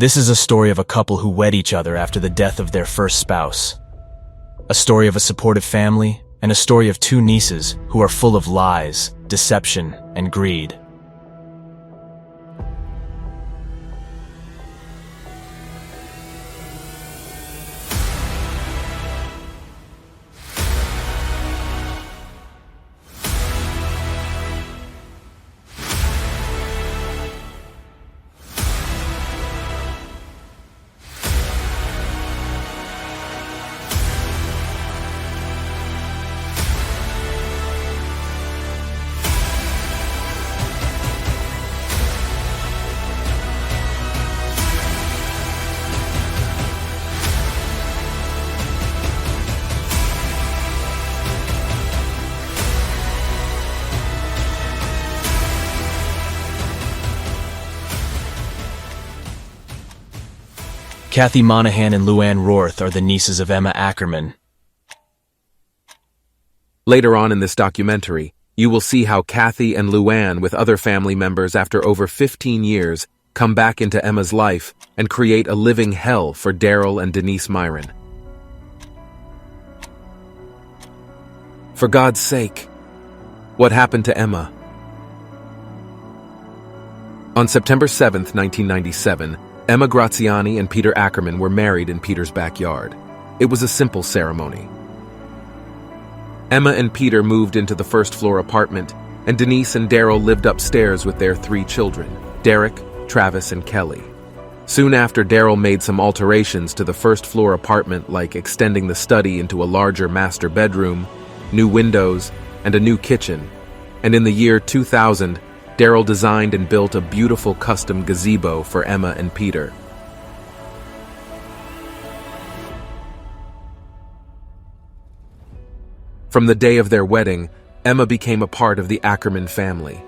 This is a story of a couple who wed each other after the death of their first spouse. A story of a supportive family, and a story of two nieces who are full of lies, deception, and greed. Kathy Monahan and Luann Roarth are the nieces of Emma Ackerman. Later on in this documentary, you will see how Kathy and Luann, with other family members after over 15 years, come back into Emma's life and create a living hell for Daryl and D-Miron. For God's sake, what happened to Emma? On September 7th, 1997, Emma Graziani and Peter Ackerman were married in Peter's backyard. It was a simple ceremony. Emma and Peter moved into the first-floor apartment, and Denise and Daryl lived upstairs with their 3 children, Derek, Travis, and Kelly. Soon after, Daryl made some alterations to the first-floor apartment, like extending the study into a larger master bedroom, new windows, and a new kitchen. And in the year 2000, Daryl designed and built a beautiful custom gazebo for Emma and Peter. From the day of their wedding, Emma became a part of the Ackerman family.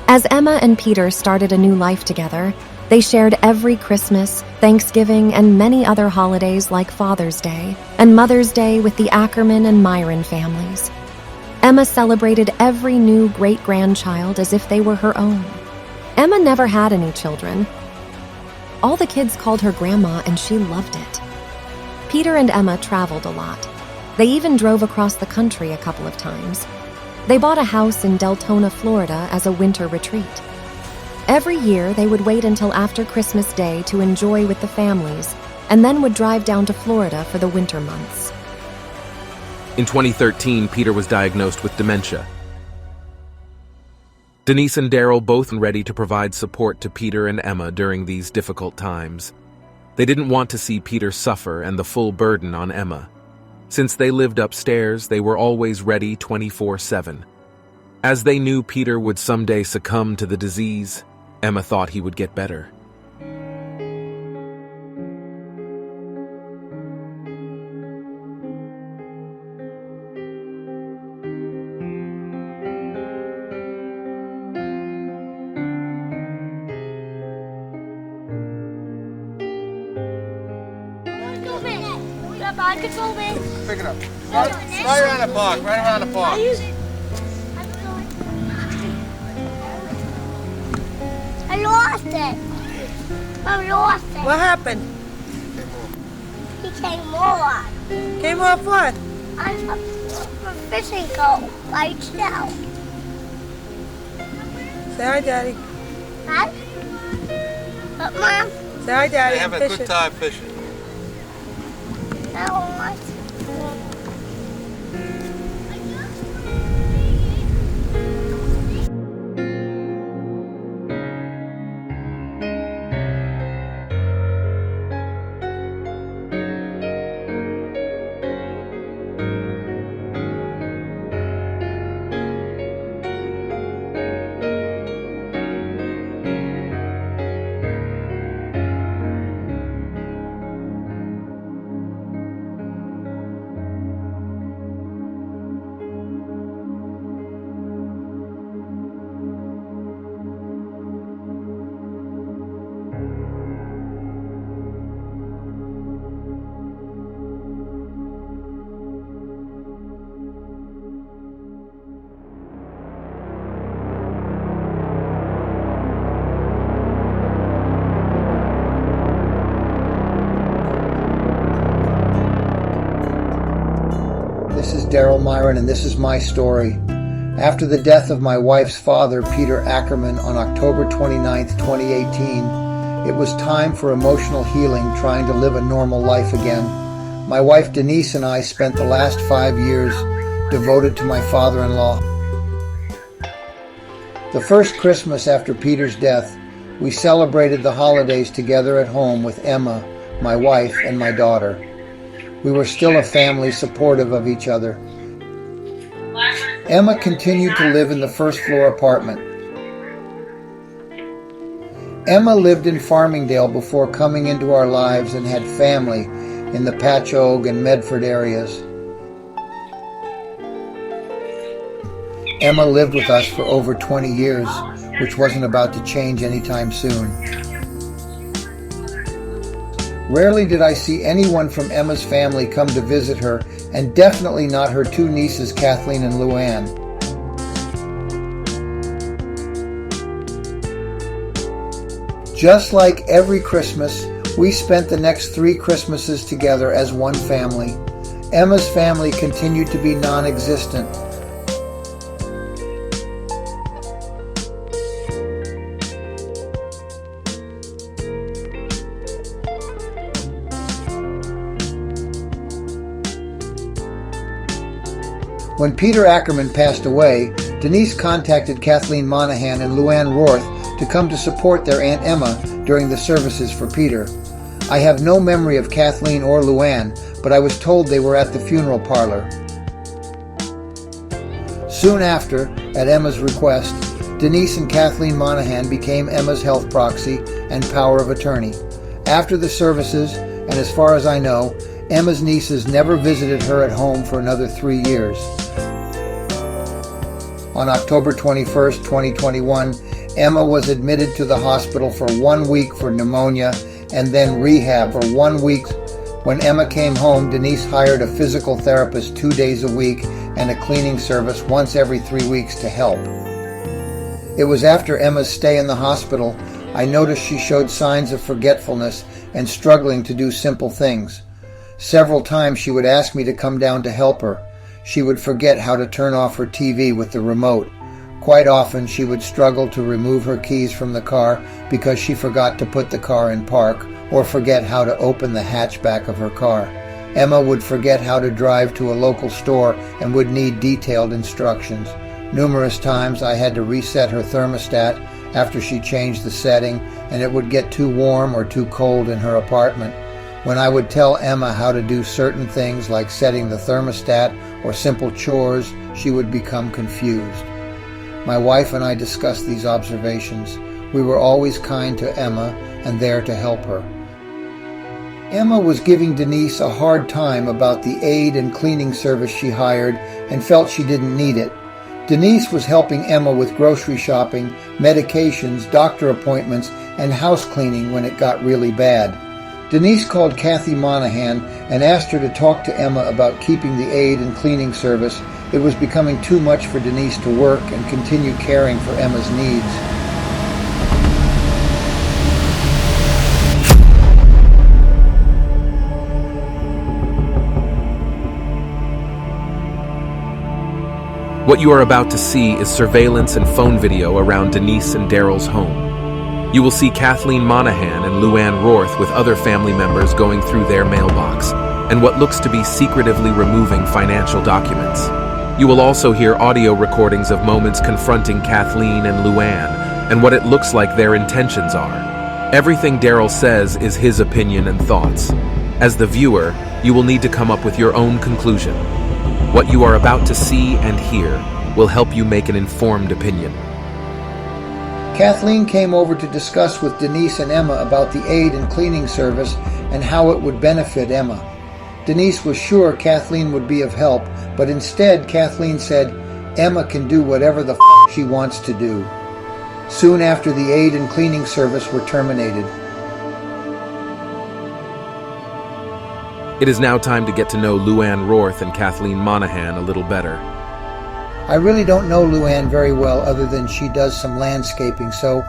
As Emma and Peter started a new life together, they shared every Christmas, Thanksgiving, and many other holidays like Father's Day and Mother's Day with the Ackerman and Miron families. Emma celebrated every new great-grandchild as if they were her own. Emma never had any children. All the kids called her Grandma, and she loved it. Peter and Emma traveled a lot. They even drove across the country a couple of times. They bought a house in Deltona, Florida as a winter retreat. Every year, they would wait until after Christmas Day to enjoy with the families, and then would drive down to Florida for the winter months. In 2013, Peter was diagnosed with dementia. Denise and Daryl both ready to provide support to Peter and Emma during these difficult times. They didn't want to see Peter suffer and the full burden on Emma. Since they lived upstairs, they were always ready 24/7. As they knew Peter would someday succumb to the disease, Emma thought he would get better. Control me. Pick it up. Right around the park. Right around the park. I lost it. I lost it. What happened? He came off. Came off what? I'm a fishing boat right now. Say hi, Daddy. Huh? But Mom, Say hi, Daddy. They have a Fishing. good time fishing. I don't want to. D-Miron, and this is my story. After the death of my wife's father, Peter Ackerman, on October 29, 2018, it was time for emotional healing, trying to live a normal life again. My wife Denise and I spent the last 5 years devoted to my father-in-law. The first Christmas after Peter's death, we celebrated the holidays together at home with Emma, my wife, and my daughter. We were still a family supportive of each other. Emma continued to live in the first-floor apartment. Emma lived in Farmingdale before coming into our lives and had family in the Patchogue and Medford areas. Emma lived with us for over 20 years, which wasn't about to change anytime soon. Rarely did I see anyone from Emma's family come to visit her, and definitely not her two nieces, Kathleen and Luann. Just like every Christmas, we spent the next 3 Christmases together as one family. Emma's family continued to be non-existent. When Peter Ackerman passed away, Denise contacted Kathleen Monahan and Luann Roth to come to support their Aunt Emma during the services for Peter. I have no memory of Kathleen or Luann, but I was told they were at the funeral parlor. Soon after, at Emma's request, Denise and Kathleen Monahan became Emma's health proxy and power of attorney. After the services, and as far as I know, Emma's nieces never visited her at home for another 3 years. On October 21, 2021, Emma was admitted to the hospital for 1 week for pneumonia and then rehab for 1 week. When Emma came home, Denise hired a physical therapist 2 days a week and a cleaning service once every 3 weeks to help. It was after Emma's stay in the hospital I noticed she showed signs of forgetfulness and struggling to do simple things. Several times she would ask me to come down to help her. She would forget how to turn off her TV with the remote. Quite often she would struggle to remove her keys from the car because she forgot to put the car in park or forget how to open the hatchback of her car. Emma would forget how to drive to a local store and would need detailed instructions. Numerous times I had to reset her thermostat after she changed the setting, and it would get too warm or too cold in her apartment. When I would tell Emma how to do certain things like setting the thermostat or simple chores, she would become confused. My wife and I discussed these observations. We were always kind to Emma and there to help her. Emma was giving Denise a hard time about the aid and cleaning service she hired and felt she didn't need it. Denise was helping Emma with grocery shopping, medications, doctor appointments, and house cleaning when it got really bad. Denise called Kathy Monahan and asked her to talk to Emma about keeping the aid and cleaning service. It was becoming too much for Denise to work and continue caring for Emma's needs. What you are about to see is surveillance and phone video around Denise and Daryl's home. You will see Kathleen Monahan and Luann Roth with other family members going through their mailbox and what looks to be secretively removing financial documents. You will also hear audio recordings of moments confronting Kathleen and Luann and what it looks like their intentions are. Everything Daryl says is his opinion and thoughts. As the viewer, you will need to come up with your own conclusion. What you are about to see and hear will help you make an informed opinion. Kathleen came over to discuss with Denise and Emma about the aid and cleaning service and how it would benefit Emma. Denise was sure Kathleen would be of help, but instead Kathleen said Emma can do whatever the she wants to do. Soon after, the aid and cleaning service were terminated. It is now time to get to know Luann Roth and Kathleen Monahan a little better. I really don't know Luann very well other than she does some landscaping, so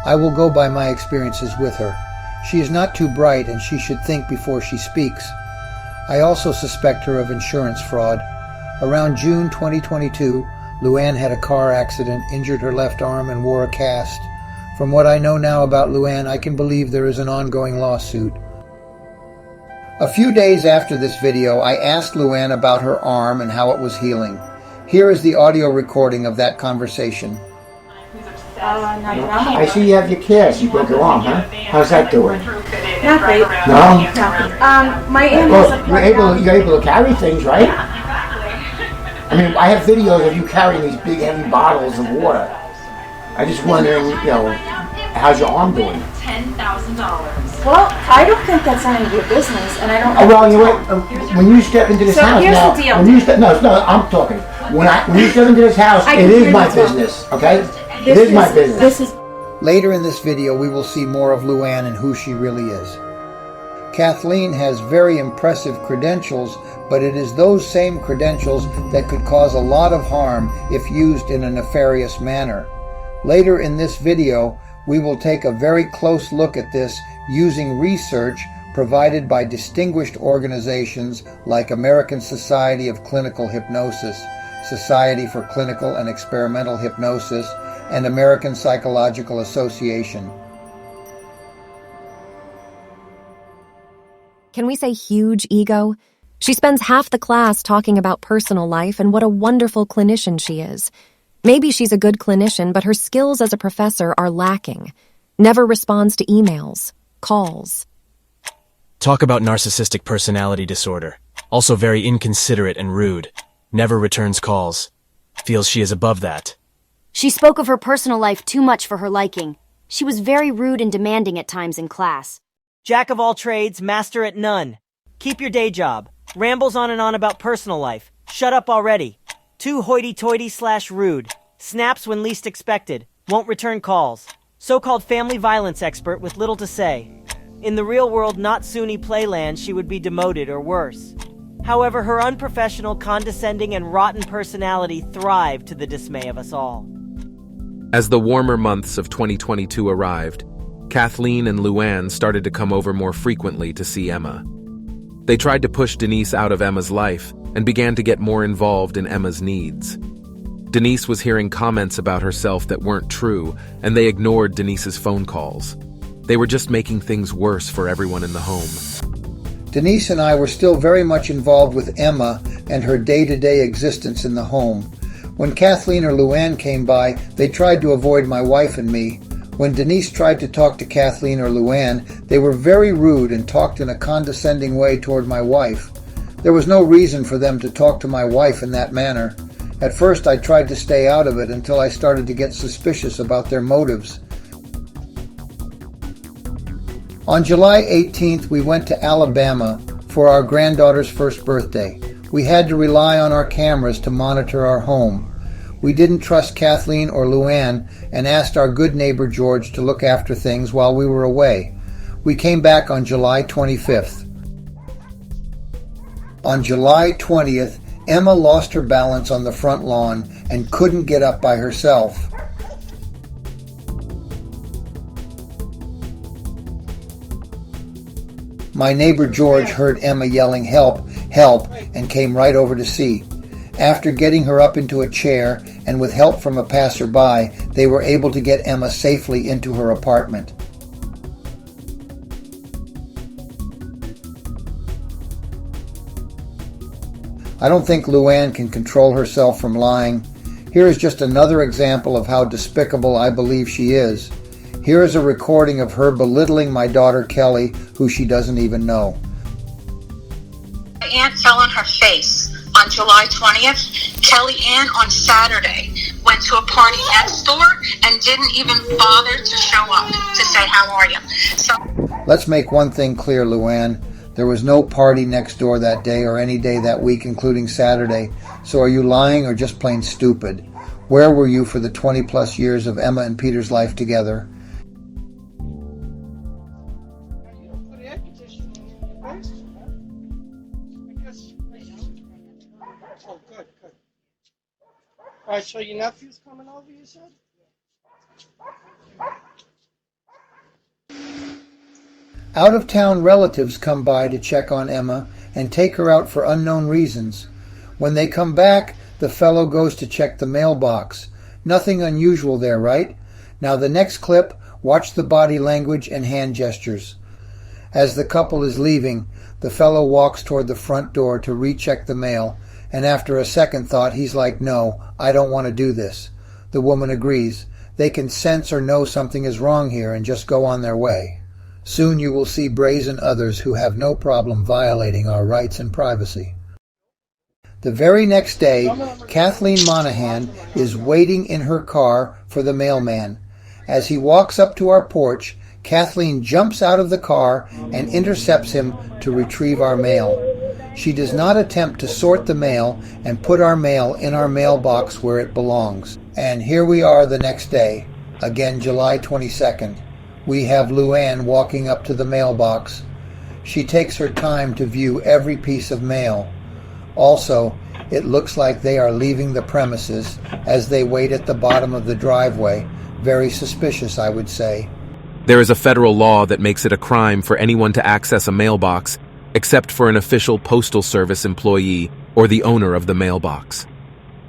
I will go by my experiences with her. She is not too bright and she should think before she speaks. I also suspect her of insurance fraud. Around June 2022, Luann had a car accident, injured her left arm, and wore a cast. From what I know now about Luann, I can believe there is an ongoing lawsuit. A few days after this video, I asked Luann about her arm and how it was healing. Here is the audio recording of that conversation. I see you have your cast. You broke your arm, huh? How's that doing? Not great. No? My aunt Well, you're able to carry things, right? I mean, I have videos of you carrying these big, heavy bottles of water. I'm just wondering, how's your arm doing? $10,000. Well, I don't think that's any of your business, and I don't. Oh, well, when you step into this house here's now, the deal. when you step, no, I'm talking. When you step into this house, it is my business, okay? It is my business. Later in this video, we will see more of Luann and who she really is. Kathleen has very impressive credentials, but it is those same credentials that could cause a lot of harm if used in a nefarious manner. Later in this video, we will take a very close look at this using research provided by distinguished organizations like American Society of Clinical Hypnosis, Society for Clinical and Experimental Hypnosis, and American Psychological Association. Can we say huge ego? She spends half the class talking about personal life and what a wonderful clinician she is. Maybe she's a good clinician, but her skills as a professor are lacking. Never responds to emails, calls. Talk about narcissistic personality disorder. Also very inconsiderate and rude. Never returns calls. Feels she is above that. She spoke of her personal life too much for her liking. She was very rude and demanding at times in class. Jack of all trades, master at none. Keep your day job. Rambles on and on about personal life. Shut up already. Too hoity-toity/rude. Snaps when least expected. Won't return calls. So-called family violence expert with little to say. In the real world, not SUNY playland, she would be demoted or worse. However, her unprofessional, condescending, and rotten personality thrived to the dismay of us all. As the warmer months of 2022 arrived, Kathleen and Luann started to come over more frequently to see Emma. They tried to push Denise out of Emma's life and began to get more involved in Emma's needs. Denise was hearing comments about herself that weren't true, and they ignored Denise's phone calls. They were just making things worse for everyone in the home. Denise and I were still very much involved with Emma and her day-to-day existence in the home. When Kathleen or Luann came by, they tried to avoid my wife and me. When Denise tried to talk to Kathleen or Luann, they were very rude and talked in a condescending way toward my wife. There was no reason for them to talk to my wife in that manner. At first, I tried to stay out of it until I started to get suspicious about their motives. On July 18th, we went to Alabama for our granddaughter's first birthday. We had to rely on our cameras to monitor our home. We didn't trust Kathleen or Luann and asked our good neighbor George to look after things while we were away. We came back on July 25th. On July 20th, Emma lost her balance on the front lawn and couldn't get up by herself. My neighbor George heard Emma yelling, "Help, help," and came right over to see. After getting her up into a chair and with help from a passerby, they were able to get Emma safely into her apartment. I don't think Luann can control herself from lying. Here is just another example of how despicable I believe she is. Here is a recording of her belittling my daughter Kelly, who she doesn't even know. My aunt fell on her face on July 20th. Kelly Ann on Saturday went to a party next door and didn't even bother to show up to say, "How are you?" So let's make one thing clear, Luann. There was no party next door that day or any day that week, including Saturday. So are you lying or just plain stupid? Where were you for the 20-plus years of Emma and Peter's life together? Oh, good, good. All right, so your nephew's coming over, you said? Out-of-town relatives come by to check on Emma and take her out for unknown reasons. When they come back, the fellow goes to check the mailbox. Nothing unusual there, right? Now the next clip, watch the body language and hand gestures. As the couple is leaving, the fellow walks toward the front door to recheck the mail, and after a second thought, he's like, "No, I don't want to do this." The woman agrees. They can sense or know something is wrong here and just go on their way. Soon you will see brazen others who have no problem violating our rights and privacy. The very next day, Kathleen Monahan is waiting in her car for the mailman. As he walks up to our porch, Kathleen jumps out of the car and intercepts him to retrieve our mail. She does not attempt to sort the mail and put our mail in our mailbox where it belongs. And here we are the next day, again July 22nd. We have Luann walking up to the mailbox. She takes her time to view every piece of mail. Also, it looks like they are leaving the premises as they wait at the bottom of the driveway. Very suspicious, I would say. There is a federal law that makes it a crime for anyone to access a mailbox except for an official postal service employee or the owner of the mailbox.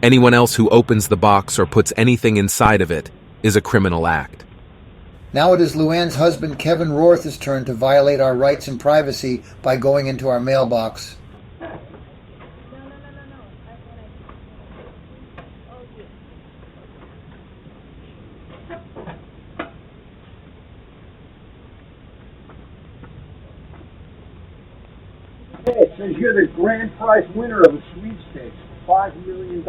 Anyone else who opens the box or puts anything inside of it is a criminal act. Now it is Luann's husband Kevin Roth's turn to violate our rights and privacy by going into our mailbox. It says you're the grand prize winner of a sweepstakes, $5 million.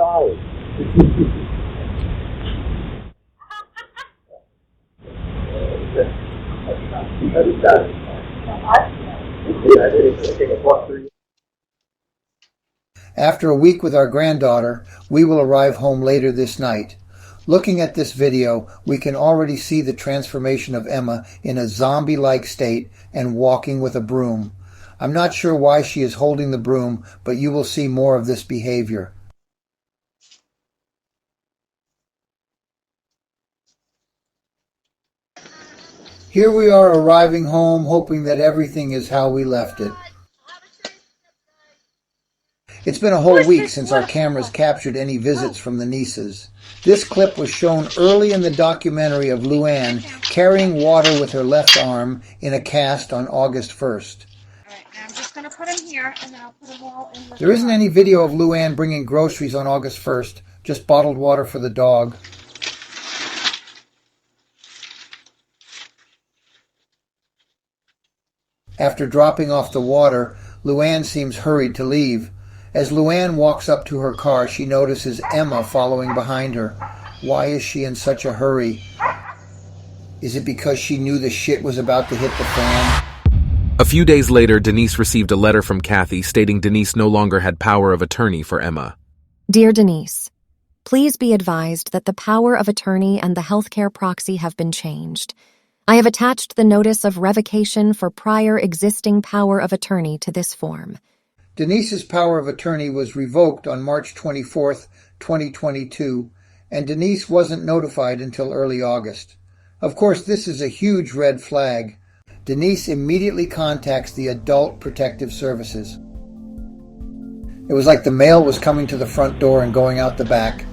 After a week with our granddaughter, we will arrive home later this night. Looking at this video, we can already see the transformation of Emma in a zombie-like state and walking with a broom. I'm not sure why she is holding the broom, but you will see more of this behavior. Here we are arriving home, hoping that everything is how we left it. It's been a whole week since our cameras captured any visits from the nieces. This clip was shown early in the documentary of Luann carrying water with her left arm in a cast on August 1st. I'm just going to put them here, and then I'll put them all in the There isn't any video of Luann bringing groceries on August 1st, just bottled water for the dog. After dropping off the water, Luann seems hurried to leave. As Luann walks up to her car, she notices Emma following behind her. Why is she in such a hurry? Is it because she knew the shit was about to hit the fan? A few days later, Denise received a letter from Kathy stating Denise no longer had power of attorney for Emma. Dear Denise, please be advised that the power of attorney and the healthcare proxy have been changed. I have attached the notice of revocation for prior existing power of attorney to this form. Denise's power of attorney was revoked on March 24th, 2022, and Denise wasn't notified until early August. Of course, this is a huge red flag. Denise immediately contacts the Adult Protective Services. It was like the mail was coming to the front door and going out the back.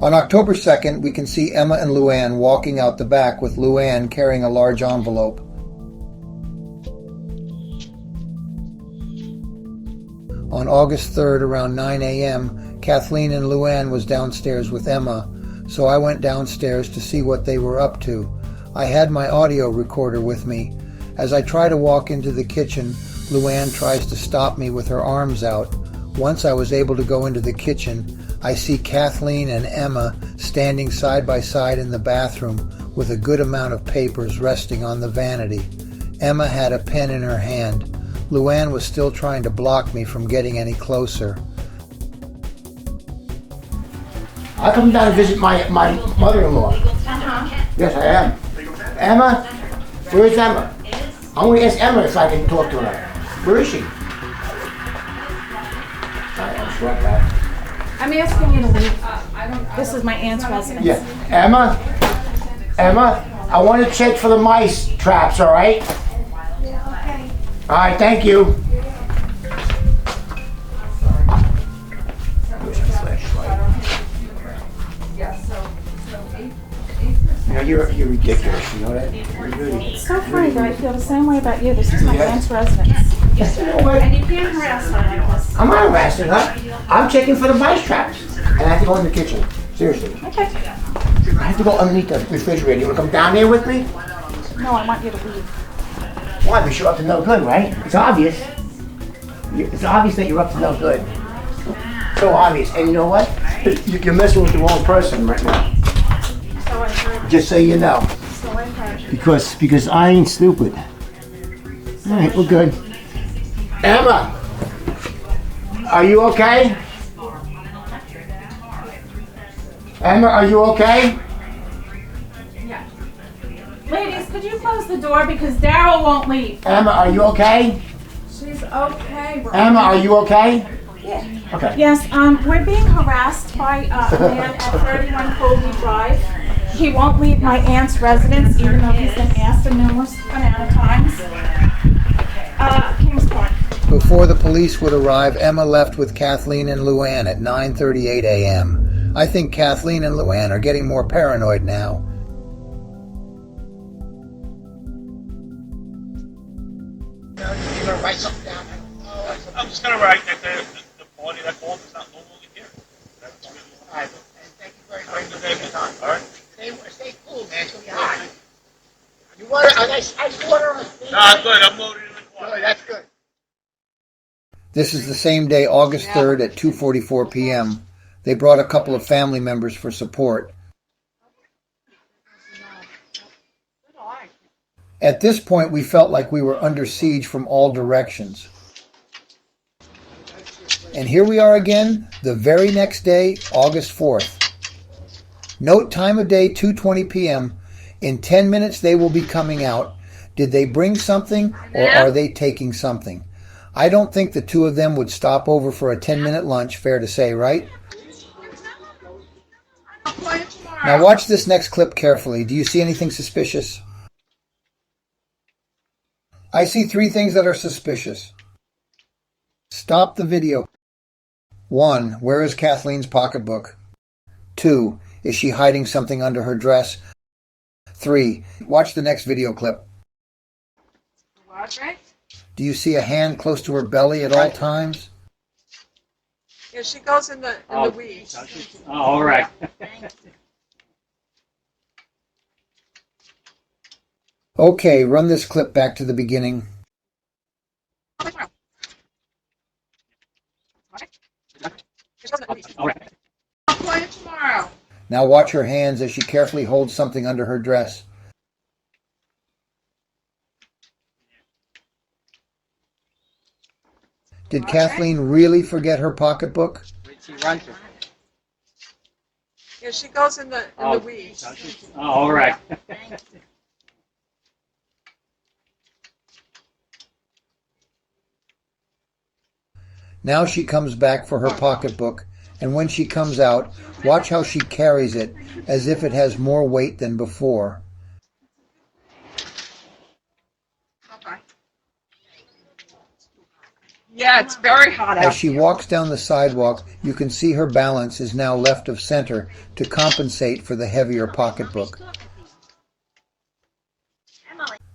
On October 2nd, we can see Emma and Luann walking out the back with Luann carrying a large envelope. On August 3rd, around 9 a.m., Kathleen and Luann was downstairs with Emma, so I went downstairs to see what they were up to. I had my audio recorder with me. As I try to walk into the kitchen, Luann tries to stop me with her arms out. Once I was able to go into the kitchen, I see Kathleen and Emma standing side by side in the bathroom with a good amount of papers resting on the vanity. Emma had a pen in her hand. Luann was still trying to block me from getting any closer. I'll come down and visit my mother-in-law. Yes, I am. Emma? Where's Emma? I'm going to ask Emma if I can talk to her. Where is she? I'm asking you to leave. This is my aunt's residence. Yeah. Emma? I want to check for the mice traps, all right? Okay. All right, thank you. you're ridiculous. You know that? It's so funny, but I feel the same way about you. This is my aunt's residence. You know what? And you can't harass her like this. I'm not harassing her. I'm checking for the mice traps. And I have to go in the kitchen. Seriously. Okay. I have to go underneath the refrigerator. You want to come down there with me? No, I want you to leave. Why? Because you're up to no good, right? It's obvious. It's obvious that you're up to no good. So obvious. And you know what? You're messing with the wrong person right now. So I heard. Just so you know. So I heard. Because I ain't stupid. All right, we're good. Emma, are you okay? Emma, are you okay? Yeah. Ladies, could you close the door because Daryl won't leave? Emma, are you okay? She's okay. Emma, are you okay? Yeah. Okay. Yes, we're being harassed by a man at 31 Colby Drive. He won't leave my aunt's residence, even though he's been asked a numerous amount of times. Kings Park. Before the police would arrive, Emma left with Kathleen and Luann at 9:38 a.m. I think Kathleen and Luann are getting more paranoid now. You're gonna write something down. I'm just gonna write that the party that called is not no longer here. That's really All right. And thank you very much for your time. all right. Stay cool, man. It's gonna be hot. You want a nice ice water? Nah, good. I'm loaded in the car. Good, that's good. This is the same day, August 3rd at 2:44 p.m. They brought a couple of family members for support. At this point, we felt like we were under siege from all directions. And here we are again, the very next day, August 4th. Note time of day, 2:20 p.m. In 10 minutes, they will be coming out. Did they bring something, or are they taking something? I don't think the two of them would stop over for a 10-minute lunch, fair to say, right? Now watch this next clip carefully. Do you see anything suspicious? I see three things that are suspicious. Stop the video. 1. Where is Kathleen's pocketbook? 2. Is she hiding something under her dress? 3. Watch the next video clip. Do you see a hand close to her belly at all times? Yeah, she goes in the weeds. Oh, all right. Okay, run this clip back to the beginning. I'll play it tomorrow. Now watch her hands as she carefully holds something under her dress. Did Kathleen really forget her pocketbook? She runs it. Yeah, she goes in the weeds. Oh, all right. Now she comes back for her pocketbook, and when she comes out, watch how she carries it as if it has more weight than before. Yeah, it's very hot out. As she walks down the sidewalk, you can see her balance is now left of center to compensate for the heavier pocketbook.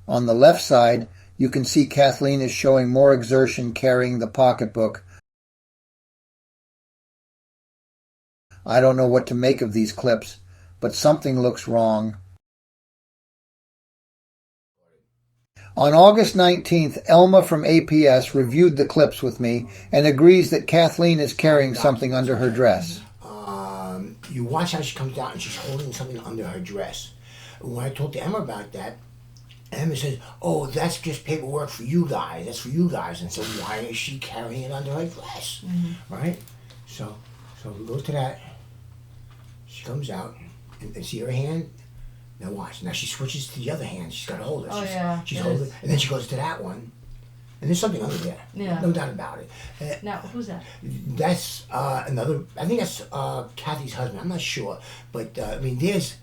On the left side, you can see Kathleen is showing more exertion carrying the pocketbook. I don't know what to make of these clips, but something looks wrong. On August 19th, Elma from APS reviewed the clips with me and agrees that Kathleen is carrying something under her dress. You watch how she comes out and she's holding something under her dress. When I talked to Emma about that, Emma says, oh, that's just paperwork for you guys. That's for you guys. And so why is she carrying it under her dress? Mm-hmm. Right? So we go to that. She comes out and see her hand. Now watch. Now she switches to the other hand. She's got to hold it. She's holding it. And then she goes to that one. And there's something under there. Yeah. No doubt about it. Now, who's that? That's another, I think that's Kathy's husband. I'm not sure. But, I mean, there's...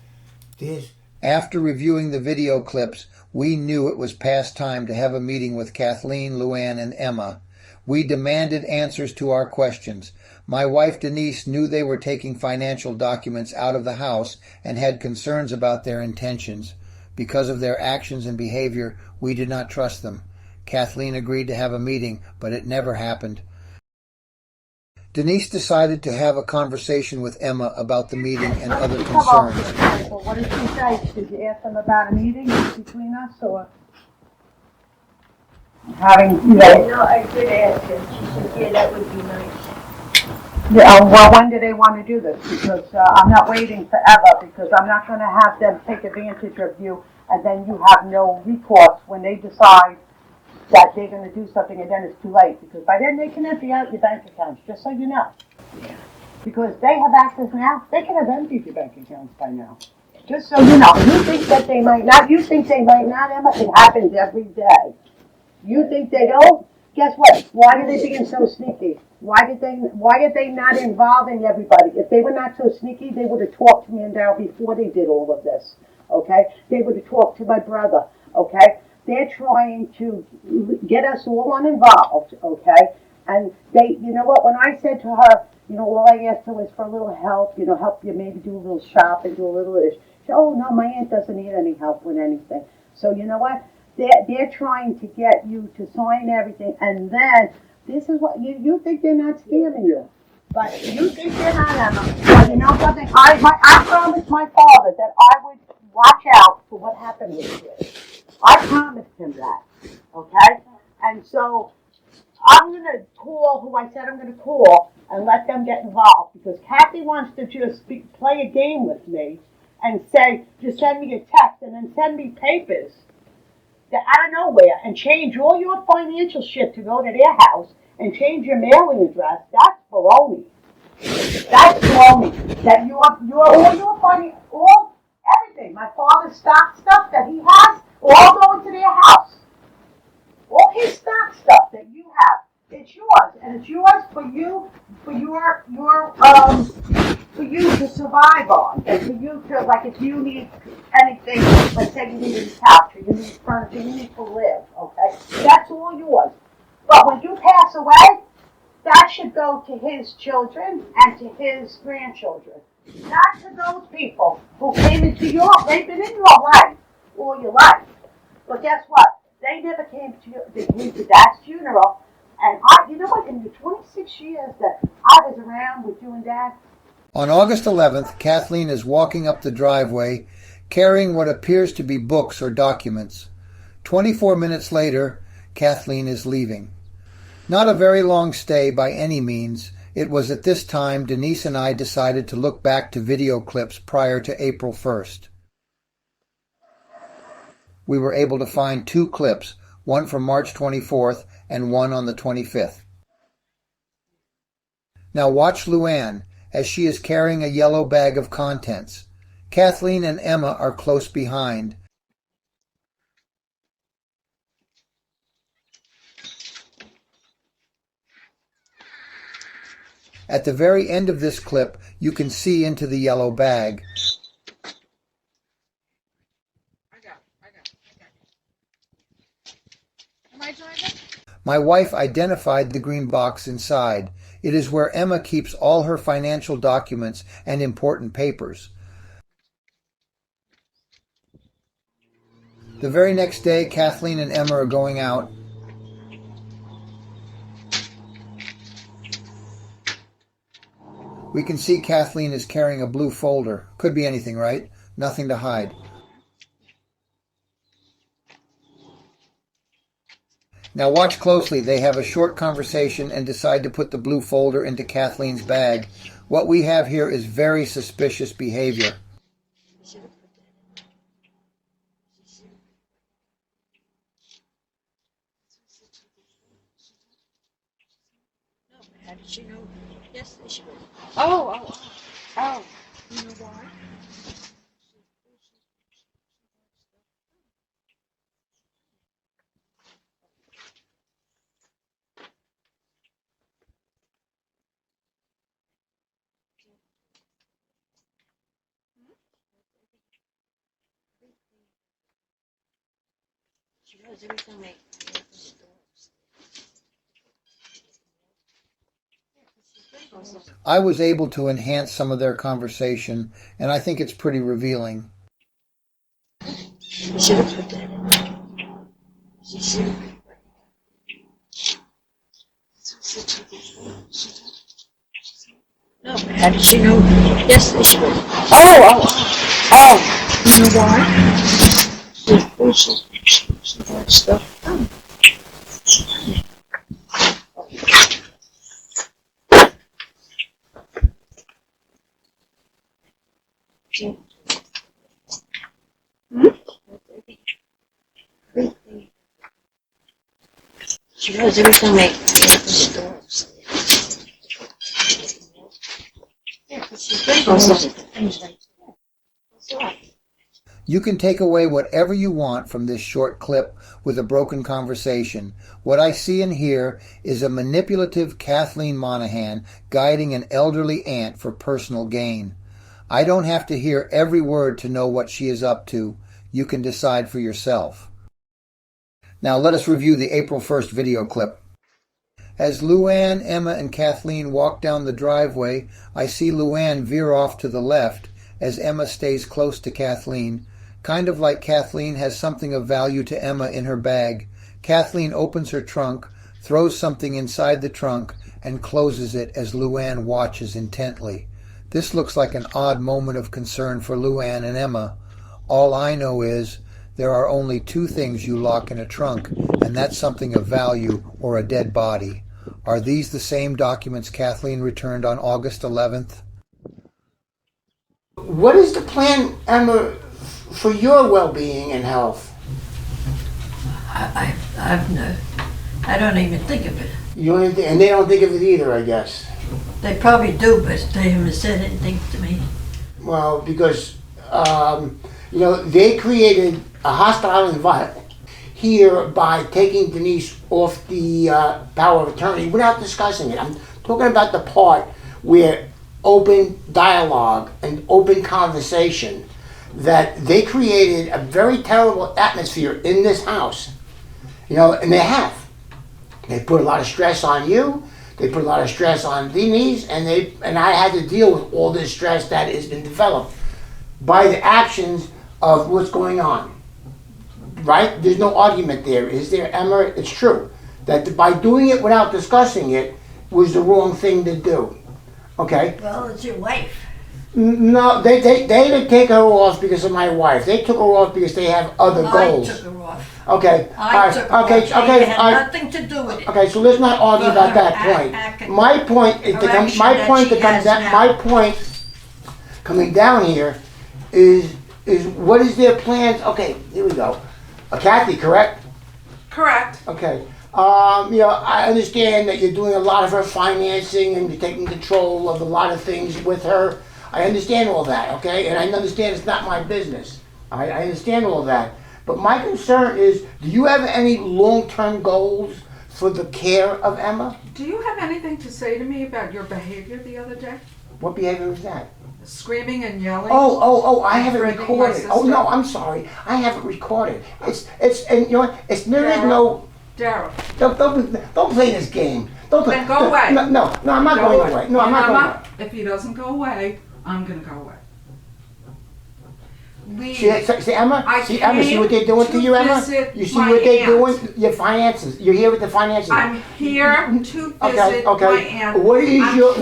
After reviewing the video clips, we knew it was past time to have a meeting with Kathleen, Luann, and Emma. We demanded answers to our questions. My wife Denise knew they were taking financial documents out of the house and had concerns about their intentions. Because of their actions and behavior, we did not trust them. Kathleen agreed to have a meeting, but it never happened. Denise decided to have a conversation with Emma about the meeting and other concerns. What did she say? Did you ask them about a meeting between us, or having, No, I did ask her. She said, yeah, that would be nice. Yeah, well, when do they want to do this? Because I'm not waiting forever, because I'm not going to have them take advantage of you, and then you have no recourse when they decide that they're going to do something, and then it's too late, because by then they can empty out your bank accounts, just so you know. Yeah. Because they have access now, they can have emptied your bank accounts by now. Just so you know. You think that they might not, Emma? It happens every day. You think they don't? Guess what? Why are they being so sneaky? Why did they not involving everybody? If they were not so sneaky, they would have talked to me and Darryl before they did all of this. Okay? They would have talked to my brother. Okay? They're trying to get us all uninvolved. Okay? And they, you know what? When I said to her, all I asked her was for a little help. Help you maybe do a little shopping, do a little this. She said, oh no, my aunt doesn't need any help with anything. So you know what? They're trying to get you to sign everything, and then this is what you think they're not scamming you, but you think they're not, Emma. But you know something? I promised my father that I would watch out for what happened with you. I promised him that, okay? And so I'm going to call who I said I'm going to call and let them get involved, because Kathy wants to just play a game with me and say, just send me a text and then send me papers out of nowhere and change all your financial shit to go to their house and change your mailing address. That's baloney. That's baloney. That all your money, everything, my father's stock stuff that he has, all going to their house. All his stock stuff that you have, it's yours, and it's yours for you, for you to survive on, and for you to, like, if you need anything, like say you need a couch, or you need furniture, you need to live, okay? That's all yours. But when you pass away, that should go to his children and to his grandchildren. Not to those people who came into they've been in your life all your life. But guess what? They never came to Dad's funeral. And you know what, in the 26 years that I was around with you and Dad. On August 11th, Kathleen is walking up the driveway carrying what appears to be books or documents. 24 minutes later, Kathleen is leaving. Not a very long stay by any means. It was at this time Denise and I decided to look back to video clips prior to April 1st. We were able to find 2 clips, one from March 24th and one on the 25th. Now watch Luann as she is carrying a yellow bag of contents. Kathleen and Emma are close behind. At the very end of this clip, you can see into the yellow bag. My wife identified the green box inside. It is where Emma keeps all her financial documents and important papers. The very next day, Kathleen and Emma are going out. We can see Kathleen is carrying a blue folder. Could be anything, right? Nothing to hide. Now watch closely. They have a short conversation and decide to put the blue folder into Kathleen's bag. What we have here is very suspicious behavior. How did she know? Yes, she was. Oh. You know why? She knows every time I open the doors. I was able to enhance some of their conversation, and I think it's pretty revealing. Should have put that in. She should have. No, how did she know? Yes, they should. Oh! You know why? She bought stuff. She knows every time I get at the store. You can take away whatever you want from this short clip with a broken conversation. What I see and hear is a manipulative Kathleen Monahan guiding an elderly aunt for personal gain. I don't have to hear every word to know what she is up to. You can decide for yourself. Now let us review the April 1st video clip. As Luann, Emma, and Kathleen walk down the driveway, I see Luann veer off to the left as Emma stays close to Kathleen, kind of like Kathleen has something of value to Emma in her bag. Kathleen opens her trunk, throws something inside the trunk, and closes it as Luann watches intently. This looks like an odd moment of concern for Luann and Emma. All I know is there are only two things you lock in a trunk, and that's something of value or a dead body. Are these the same documents Kathleen returned on August 11th? What is the plan, Emma, for your well-being and health? I don't even think of it. You don't even and they don't think of it either, I guess. They probably do, but they haven't said anything to me. Well, because, they created a hostile environment here by taking Denise off the power of attorney without discussing it. I'm talking about the part where open dialogue and open conversation, that they created a very terrible atmosphere in this house. And they have. They put a lot of stress on you. They put a lot of stress on Denise, and I had to deal with all this stress that has been developed by the actions of what's going on. Right? There's no argument there, is there, Emma? It's true that by doing it without discussing it was the wrong thing to do. Okay? Well, it's your wife. No, they didn't take her off because of my wife. They took her off because they have other goals. I took her off. Okay. I took her off. It had nothing to do with it. Okay, so let's not argue about that point. My point coming down here is what is their plans? Okay, here we go. Kathy, correct? Correct. Okay. I understand that you're doing a lot of her financing and you're taking control of a lot of things with her. I understand all that, okay? And I understand it's not my business. I understand all that. But my concern is, do you have any long-term goals for the care of Emma? Do you have anything to say to me about your behavior the other day? What behavior was that? Screaming and yelling. Oh! I have it recorded. Oh no, I'm sorry. I have it recorded. It's it's no. Daryl. Don't play this game. Then go away. No, I'm not going away. No, I'm not going away. If he doesn't go away, I'm gonna go away. See, Emma? See what they're doing to you, Emma? You see what they're doing? Your finances. You're here with the finances. I'm here to visit my aunt. What is your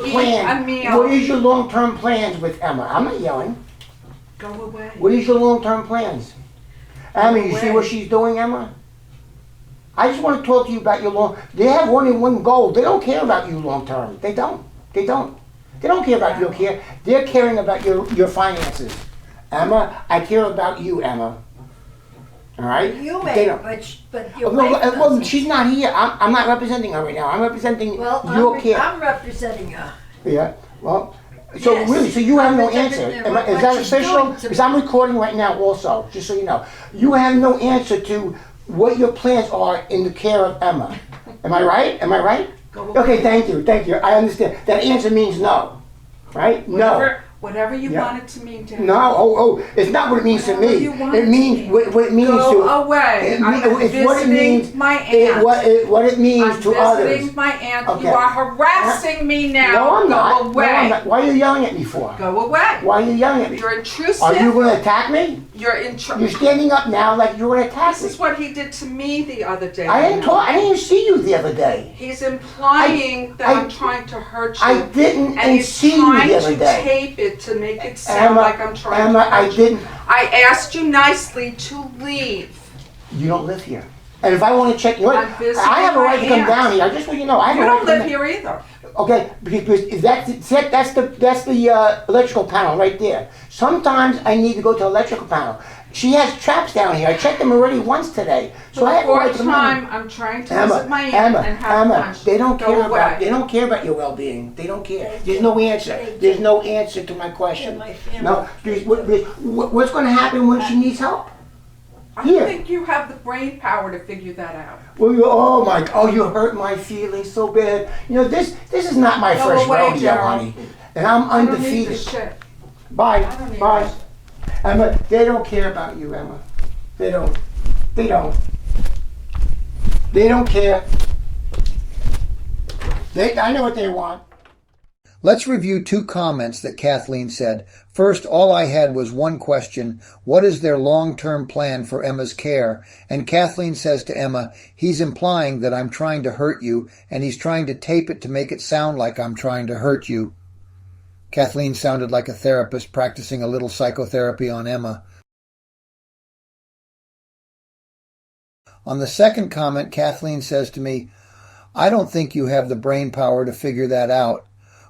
plan? What is your long-term plans with Emma? I'm not yelling. Go away. What is your long-term plans? Emma, you see what she's doing, Emma? I just want to talk to you about your they have only one goal. They don't care about you long-term. They don't. They don't care about your care. They're caring about your finances. Emma, I care about you, Emma. All right? You may, but your wife doesn't. Well, she's not here. I'm not representing her right now. I'm representing your care. I'm representing her. Yeah. Well, so yes, really, so you have no answer. Is that official? Because I'm recording right now also, just so you know. You have no answer to what your plans are in the care of Emma. Am I right? Am I right? Okay, thank you. I understand. That answer means no. Right? No. Whatever you Yeah. want it to mean to him. No, it's not what it means to me. You want It means what it means Go to. away. I'm It's what it visiting means. my aunt. What it means I'm to others. visiting my aunt. Okay. You are harassing me now. No, I'm Go not. away. No, I'm not. Why are you yelling at me for? Go away. Why are you yelling at me? You're intrusive. Are you going to attack me? You're intrusive. You're standing up now like you're going to attack This me. is what he did to me the other day. I didn't even see you the other day. He's implying that I'm trying to hurt you. I didn't and he's see you the other trying to day. tape it to make it sound Emma, like I'm trying Emma, to hurt I you. didn't. I asked you nicely to leave. You don't live here. And if I want to check you, I'm visiting I have a right to come my down aunt. here. I just want you to know. I have You a right don't to come live down. here either. Okay, because that's the electrical panel right there. Sometimes I need to go to the electrical panel. She has traps down here. I checked them already once today. So I have a right to come time in. I'm trying to Emma, visit my aunt Emma, and have Emma, lunch. they don't Go care away. about your well-being. They don't care. There's no answer. There's no answer to my question. No. What's going to happen when she needs help? I don't think you have the brain power to figure that out. Well, you hurt my feelings so bad. You know, this is not my Go first away, rodeo, Gerald. honey. And I'm I don't need undefeated. this shit. Bye. I don't need Bye. this. Emma, they don't care about you, Emma. They don't. They don't. They don't care. I know what they want. Let's review 2 comments that Kathleen said. First, all I had was one question: what is their long-term plan for Emma's care? And Kathleen says to Emma, he's implying that I'm trying to hurt you, and he's trying to tape it to make it sound like I'm trying to hurt you. Kathleen sounded like a therapist practicing a little psychotherapy on Emma. On the second comment, Kathleen says to me, I don't think you have the brain power to figure that out.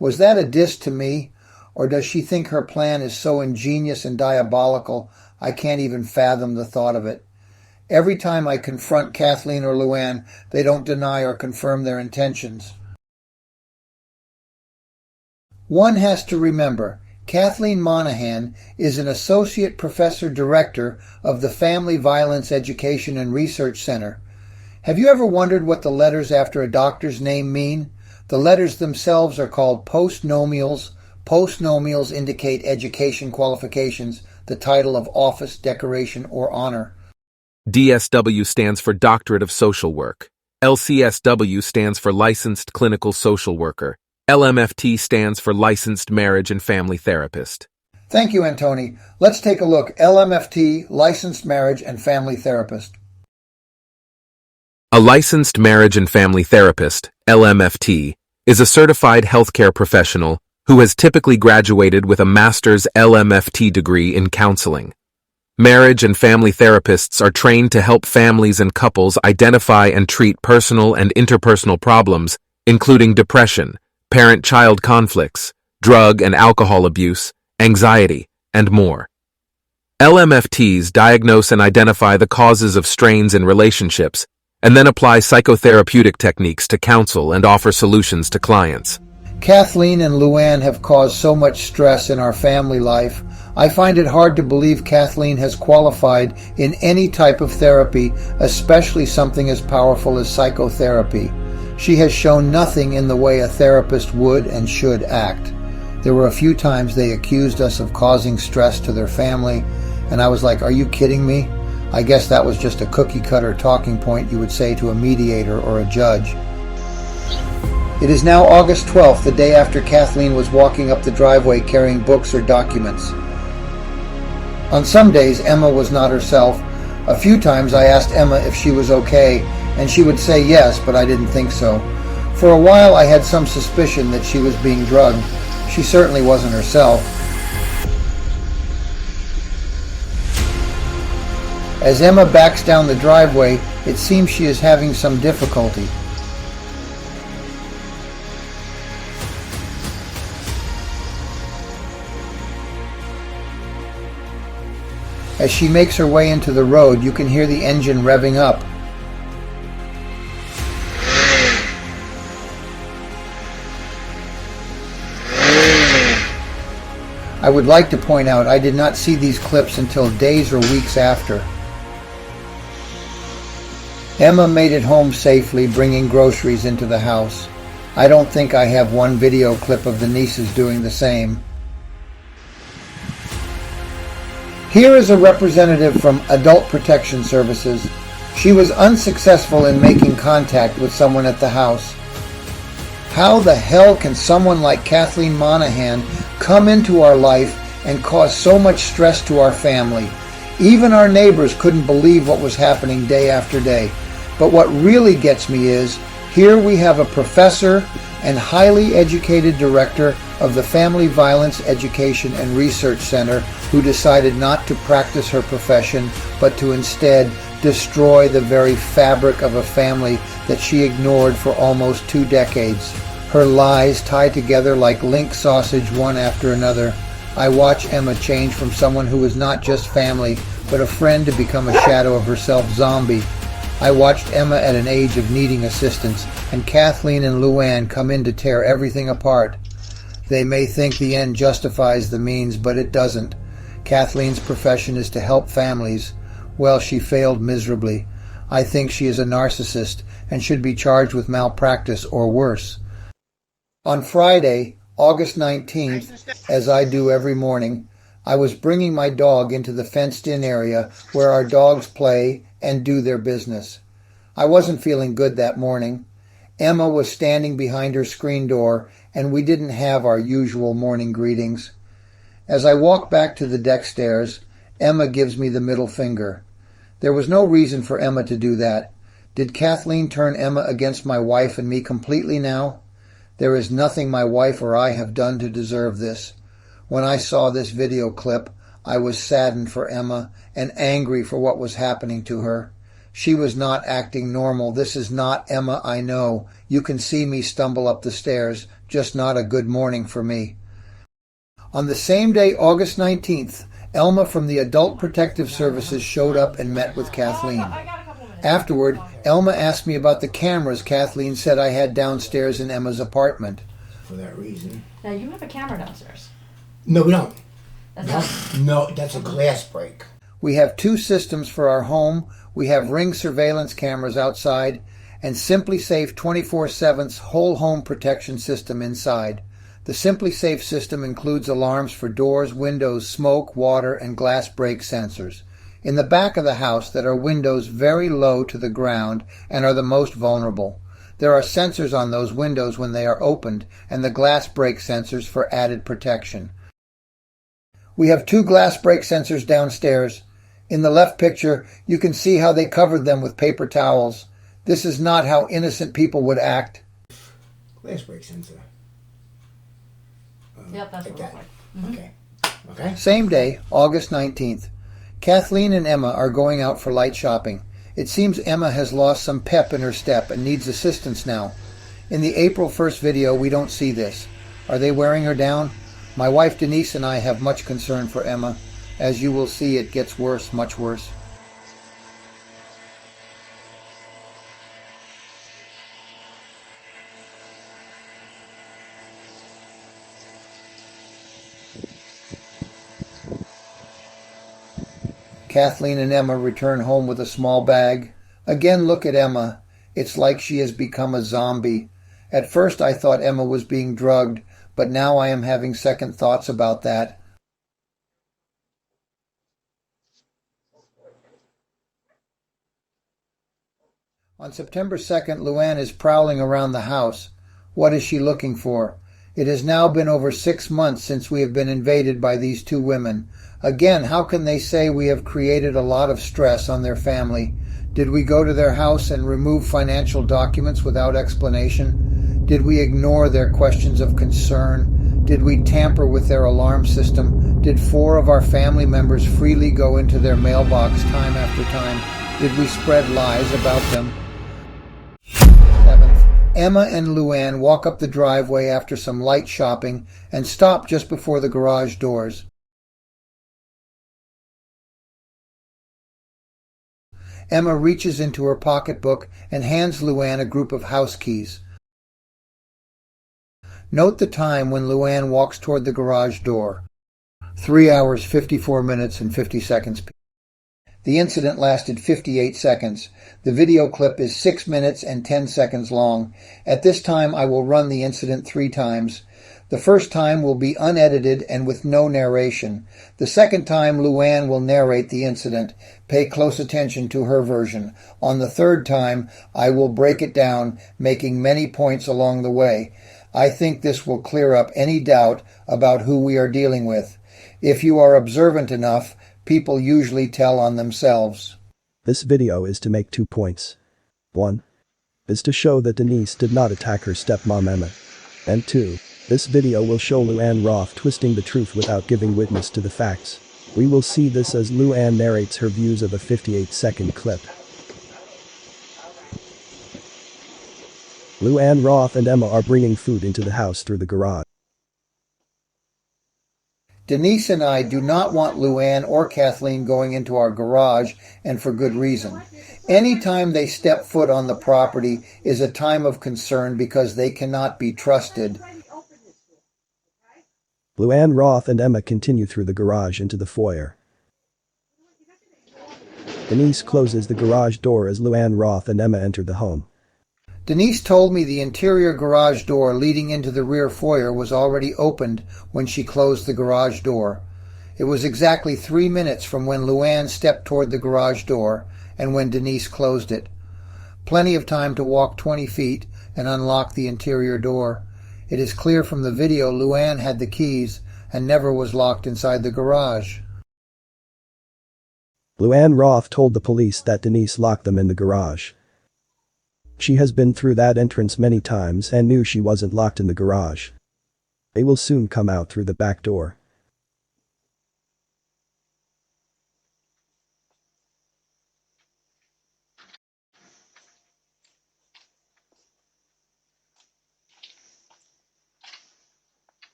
Was that a diss to me, or does she think her plan is so ingenious and diabolical I can't even fathom the thought of it? Every time I confront Kathleen or Luann, they don't deny or confirm their intentions. One has to remember, Kathleen Monahan is an Associate Professor Director of the Family Violence Education and Research Center. Have you ever wondered what the letters after a doctor's name mean? The letters themselves are called postnomials. Postnomials indicate education qualifications, the title of office, decoration, or honor. DSW stands for Doctorate of Social Work. LCSW stands for Licensed Clinical Social Worker. LMFT stands for Licensed Marriage and Family Therapist. Thank you, Antoni. Let's take a look. LMFT, Licensed Marriage and Family Therapist. A licensed marriage and family therapist, LMFT, is a certified healthcare professional who has typically graduated with a master's LMFT degree in counseling. Marriage and family therapists are trained to help families and couples identify and treat personal and interpersonal problems, including depression, parent-child conflicts, drug and alcohol abuse, anxiety, and more. LMFTs diagnose and identify the causes of strains in relationships and then apply psychotherapeutic techniques to counsel and offer solutions to clients. Kathleen and Luann have caused so much stress in our family life. I find it hard to believe Kathleen has qualified in any type of therapy, especially something as powerful as psychotherapy. She has shown nothing in the way a therapist would and should act. There were a few times they accused us of causing stress to their family, and I was like, are you kidding me? I guess that was just a cookie-cutter talking point you would say to a mediator or a judge. It is now August 12th, the day after Kathleen was walking up the driveway carrying books or documents. On some days, Emma was not herself. A few times I asked Emma if she was okay, and she would say yes, but I didn't think so. For a while I had some suspicion that she was being drugged. She certainly wasn't herself. As Emma backs down the driveway, it seems she is having some difficulty. As she makes her way into the road, you can hear the engine revving up. I would like to point out I did not see these clips until days or weeks after. Emma made it home safely, bringing groceries into the house. I don't think I have one video clip of the nieces doing the same. Here is a representative from Adult Protection Services. She was unsuccessful in making contact with someone at the house. How the hell can someone like Kathleen Monahan come into our life and cause so much stress to our family? Even our neighbors couldn't believe what was happening day after day. But what really gets me is, here we have a professor and highly educated director of the Family Violence Education and Research Center who decided not to practice her profession, but to instead destroy the very fabric of a family that she ignored for almost 2 decades. Her lies tie together like link sausage one after another. I watch Emma change from someone who was not just family, but a friend to become a shadow of herself zombie. I watched Emma at an age of needing assistance, and Kathleen and Luann come in to tear everything apart. They may think the end justifies the means, but it doesn't. Kathleen's profession is to help families. Well, she failed miserably. I think she is a narcissist and should be charged with malpractice or worse. On Friday, August 19th, as I do every morning, I was bringing my dog into the fenced-in area where our dogs play and do their business. I wasn't feeling good that morning. Emma was standing behind her screen door, and we didn't have our usual morning greetings. As I walk back to the deck stairs, Emma gives me the middle finger. There was no reason for Emma to do that. Did Kathleen turn Emma against my wife and me completely now? There is nothing my wife or I have done to deserve this. When I saw this video clip, I was saddened for Emma and angry for what was happening to her. She was not acting normal. This is not Emma I know. You can see me stumble up the stairs, just not a good morning for me. On the same day, August 19th, Elma from the Adult Protective Services showed up and met with Kathleen. Afterward, Elma asked me about the cameras Kathleen said I had downstairs in Emma's apartment. For that reason. Now, you have a camera downstairs. No, we don't. No, that's a glass break. We have 2 systems for our home. We have Ring surveillance cameras outside and Simply Safe 24/7's whole home protection system inside. The Simply Safe system includes alarms for doors, windows, smoke, water, and glass break sensors. In the back of the house that are windows very low to the ground and are the most vulnerable. There are sensors on those windows when they are opened and the glass break sensors for added protection. We have 2 glass break sensors downstairs. In the left picture, you can see how they covered them with paper towels. This is not how innocent people would act. Glass break sensor. Yep, that's what it looks like. Mm-hmm. Okay. Same day, August 19th. Kathleen and Emma are going out for light shopping. It seems Emma has lost some pep in her step and needs assistance now. In the April 1st video, we don't see this. Are they wearing her down? My wife Denise and I have much concern for Emma. As you will see, it gets worse, much worse. Kathleen and Emma return home with a small bag. Again, look at Emma. It's like she has become a zombie. At first I thought Emma was being drugged, but now I am having second thoughts about that. On September 2nd, Luann is prowling around the house. What is she looking for? It has now been over 6 months since we have been invaded by these 2 women. Again, how can they say we have created a lot of stress on their family? Did we go to their house and remove financial documents without explanation? Did we ignore their questions of concern? Did we tamper with their alarm system? Did 4 of our family members freely go into their mailbox time after time? Did we spread lies about them? 7th, Emma and Luann walk up the driveway after some light shopping and stop just before the garage doors. Emma reaches into her pocketbook and hands Luann a group of house keys. Note the time when Luann walks toward the garage door. 3 hours, 54 minutes, and 50 seconds. The incident lasted 58 seconds. The video clip is 6 minutes and 10 seconds long. At this time, I will run the incident 3 times. The first time will be unedited and with no narration. The second time, Luann will narrate the incident. Pay close attention to her version. On the third time, I will break it down, making many points along the way. I think this will clear up any doubt about who we are dealing with. If you are observant enough, people usually tell on themselves. This video is to make 2 points. 1. Is to show that Denise did not attack her stepmom Emma. And 2. This video will show Luann Roth twisting the truth without giving witness to the facts. We will see this as Luann narrates her views of a 58-second clip. Luann Roth and Emma are bringing food into the house through the garage. Denise and I do not want Luann or Kathleen going into our garage, and for good reason. Any time they step foot on the property is a time of concern because they cannot be trusted. Luann Roth and Emma continue through the garage into the foyer. Denise closes the garage door as Luann Roth and Emma enter the home. Denise told me the interior garage door leading into the rear foyer was already opened when she closed the garage door. It was exactly 3 minutes from when Luann stepped toward the garage door and when Denise closed it. Plenty of time to walk 20 feet and unlock the interior door. It is clear from the video Luann had the keys and never was locked inside the garage. Luann Roth told the police that Denise locked them in the garage. She has been through that entrance many times and knew she wasn't locked in the garage. They will soon come out through the back door.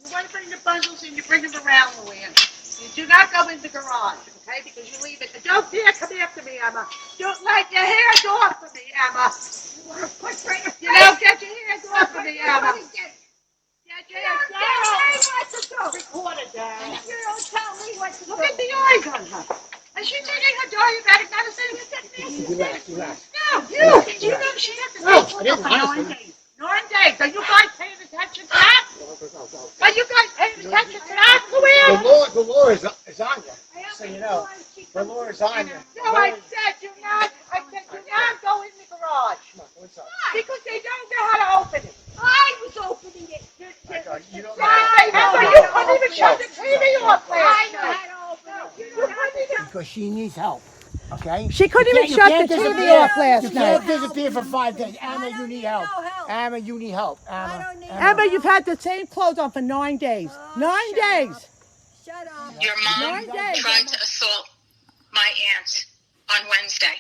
You want to bring the bundles in, you bring them around, Luann. You do not go in the garage, okay? Because you leave it. Don't dare come after me, Emma. Don't let your hands off of me, Emma. You don't get your hands off of me, Emma. Get your hands off. Record it, Dad. You don't tell me what to do. Look at the eyes on her. Is she taking her diabetic medicine? Relax. No, you know she has to take it for 9 days. 9 days. Are you guys paying attention to that? Are you guys paying attention to that, Luann? The law is on you, so you know. The law is on you. No, I said do not. I said do not go in the garage. Because they don't know how to open it. I was opening it. You don't Emma, you couldn't even shut the TV off last night. I know how to open it. Because she needs help. Okay? She couldn't even shut the TV off last You night. can't disappear for 5 days. Emma, you need help. Emma, you need help. Emma, you've had the same clothes on for 9 days. 9 days. Shut up. Your mom tried to assault my aunt on Wednesday.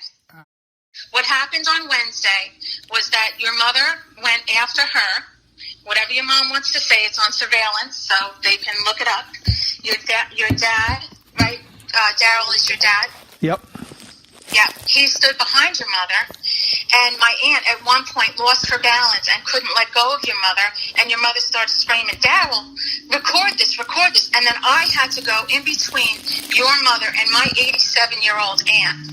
What happened on Wednesday was that your mother went after her. Whatever your mom wants to say, it's on surveillance, so they can look it up. Your dad, right? Daryl is your dad? Yep. Yeah, he stood behind your mother, and my aunt at one point lost her balance and couldn't let go of your mother, and your mother started screaming, Daryl, record this, and then I had to go in between your mother and my 87-year-old aunt.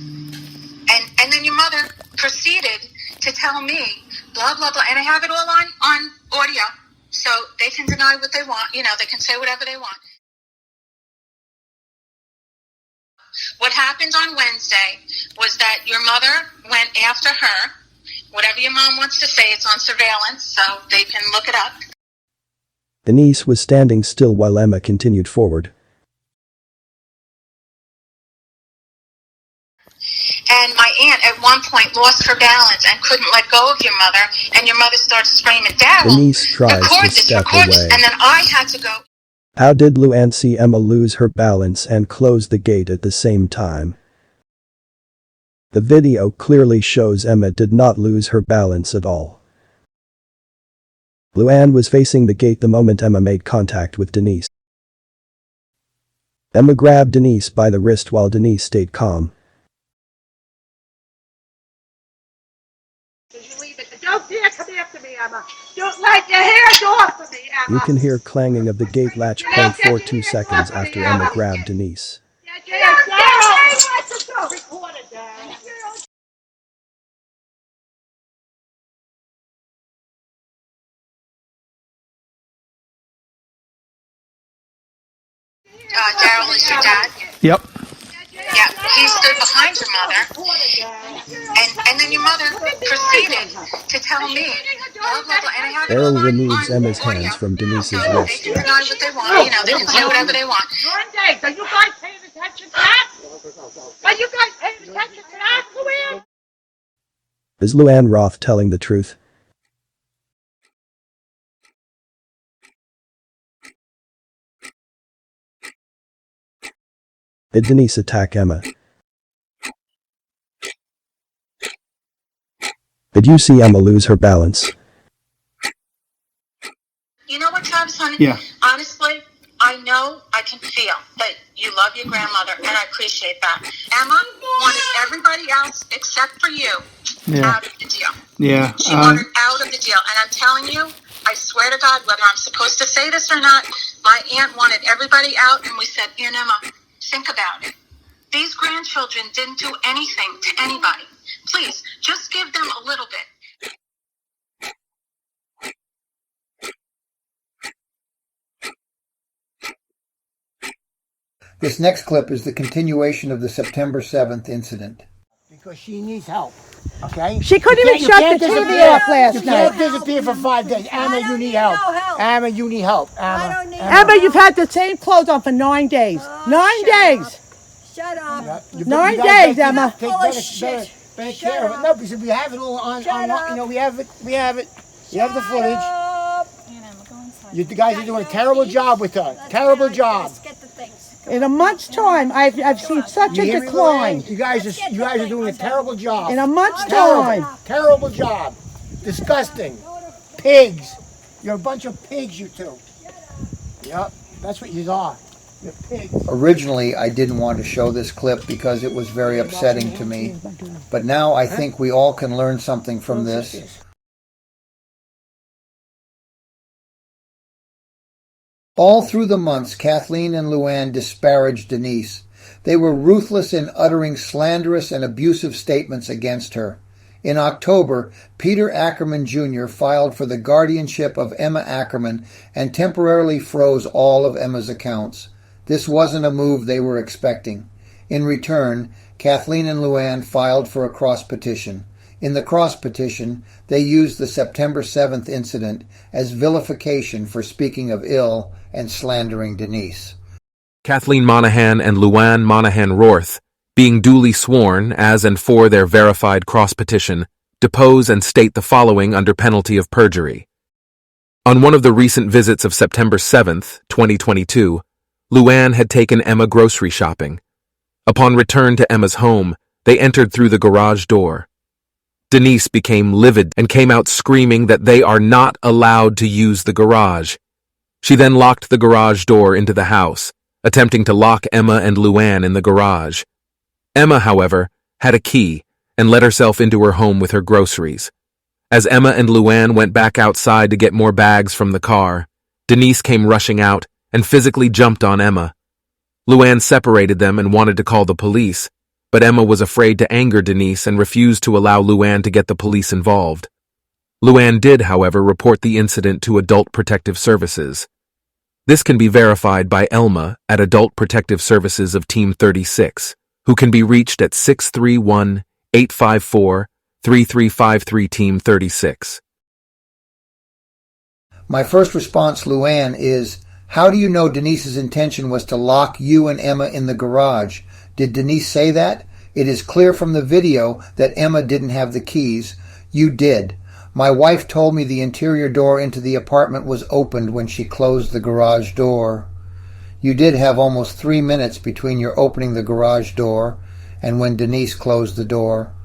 And then your mother proceeded to tell me, blah, blah, blah, and I have it all on audio, so they can deny what they want, they can say whatever they want. What happened on Wednesday was that your mother went after her. Whatever your mom wants to say, it's on surveillance, so they can look it up. Denise was standing still while Emma continued forward. And my aunt at one point lost her balance and couldn't let go of your mother, and your mother started screaming, Daryl, Denise tries to step away. And then I had to go. How did Luann see Emma lose her balance and close the gate at the same time? The video clearly shows Emma did not lose her balance at all. Luann was facing the gate the moment Emma made contact with Denise. Emma grabbed Denise by the wrist while Denise stayed calm. Don't dare come after me, Emma. Don't let your hands off of me, Emma. You can hear clanging of the gate latch 0.42 seconds after Emma grabbed Denise. Record it, Dad. Daryl is your dad? Yep. Yeah, he stood behind your mother, and then your mother proceeded to tell me, blah, blah, blah, and I have it Errol all removes on Emma's audio. hands from Denise's So they wrist. can deny what they want, you know, they can say whatever they want. Are you guys paying attention to that? Are you guys paying attention to that, Luann? Is Luann Roth telling the truth? Did Denise attack Emma? Did you see Emma lose her balance? You know what, Travis, honey? Yeah. Honestly, I know, I can feel that you love your grandmother, and I appreciate that. Emma wanted everybody else except for you out of the deal. Yeah. She wanted out of the deal, and I'm telling you, I swear to God, whether I'm supposed to say this or not, my aunt wanted everybody out, and we said, Aunt Emma, think about it. These grandchildren didn't do anything to anybody. Please, just give them a little bit. This next clip is the continuation of the September 7th incident. Because she needs help, okay? She couldn't even shut the TV off last You night. can't disappear for 5 days. Emma, you need help. Emma, you need help. Emma, Emma, you've had the same clothes on for 9 days. 9 days. Shut up. You 9 gotta days, take Emma. better care of it. No, because we have it all on, you know, we have it. We have the footage. You guys are doing a terrible job with her. Terrible job. In a month's time, I've seen such a decline. You guys are doing a terrible job. In a month's time. Terrible job. Disgusting. Pigs. You're a bunch of pigs, you two. Yep, that's what you are. You're pigs. Originally, I didn't want to show this clip because it was very upsetting to me, but now I think we all can learn something from this. All through the months, Kathleen and Luann disparaged Denise. They were ruthless in uttering slanderous and abusive statements against her. In October, Peter Ackerman Jr. filed for the guardianship of Emma Ackerman and temporarily froze all of Emma's accounts. This wasn't a move they were expecting. In return, Kathleen and Luann filed for a cross petition. In the cross petition, they used the September 7th incident as vilification for speaking of ill and slandering Denise. Kathleen Monahan and Luann Monahan Roth, being duly sworn as and for their verified cross petition, depose and state the following under penalty of perjury. On one of the recent visits of September 7th, 2022, Luann had taken Emma grocery shopping. Upon return to Emma's home, they entered through the garage door. Denise became livid and came out screaming that they are not allowed to use the garage. She then locked the garage door into the house, attempting to lock Emma and Luann in the garage. Emma, however, had a key and let herself into her home with her groceries. As Emma and Luann went back outside to get more bags from the car, Denise came rushing out and physically jumped on Emma. Luann separated them and wanted to call the police, but Emma was afraid to anger Denise and refused to allow Luann to get the police involved. Luann did, however, report the incident to Adult Protective Services. This can be verified by Elma at Adult Protective Services of Team 36, who can be reached at 631-854-3353 Team 36. My first response, Luann, is, how do you know Denise's intention was to lock you and Emma in the garage? Did Denise say that? It is clear from the video that Emma didn't have the keys. You did. My wife told me the interior door into the apartment was opened when she closed the garage door. You did have almost 3 minutes between your opening the garage door and when Denise closed the door.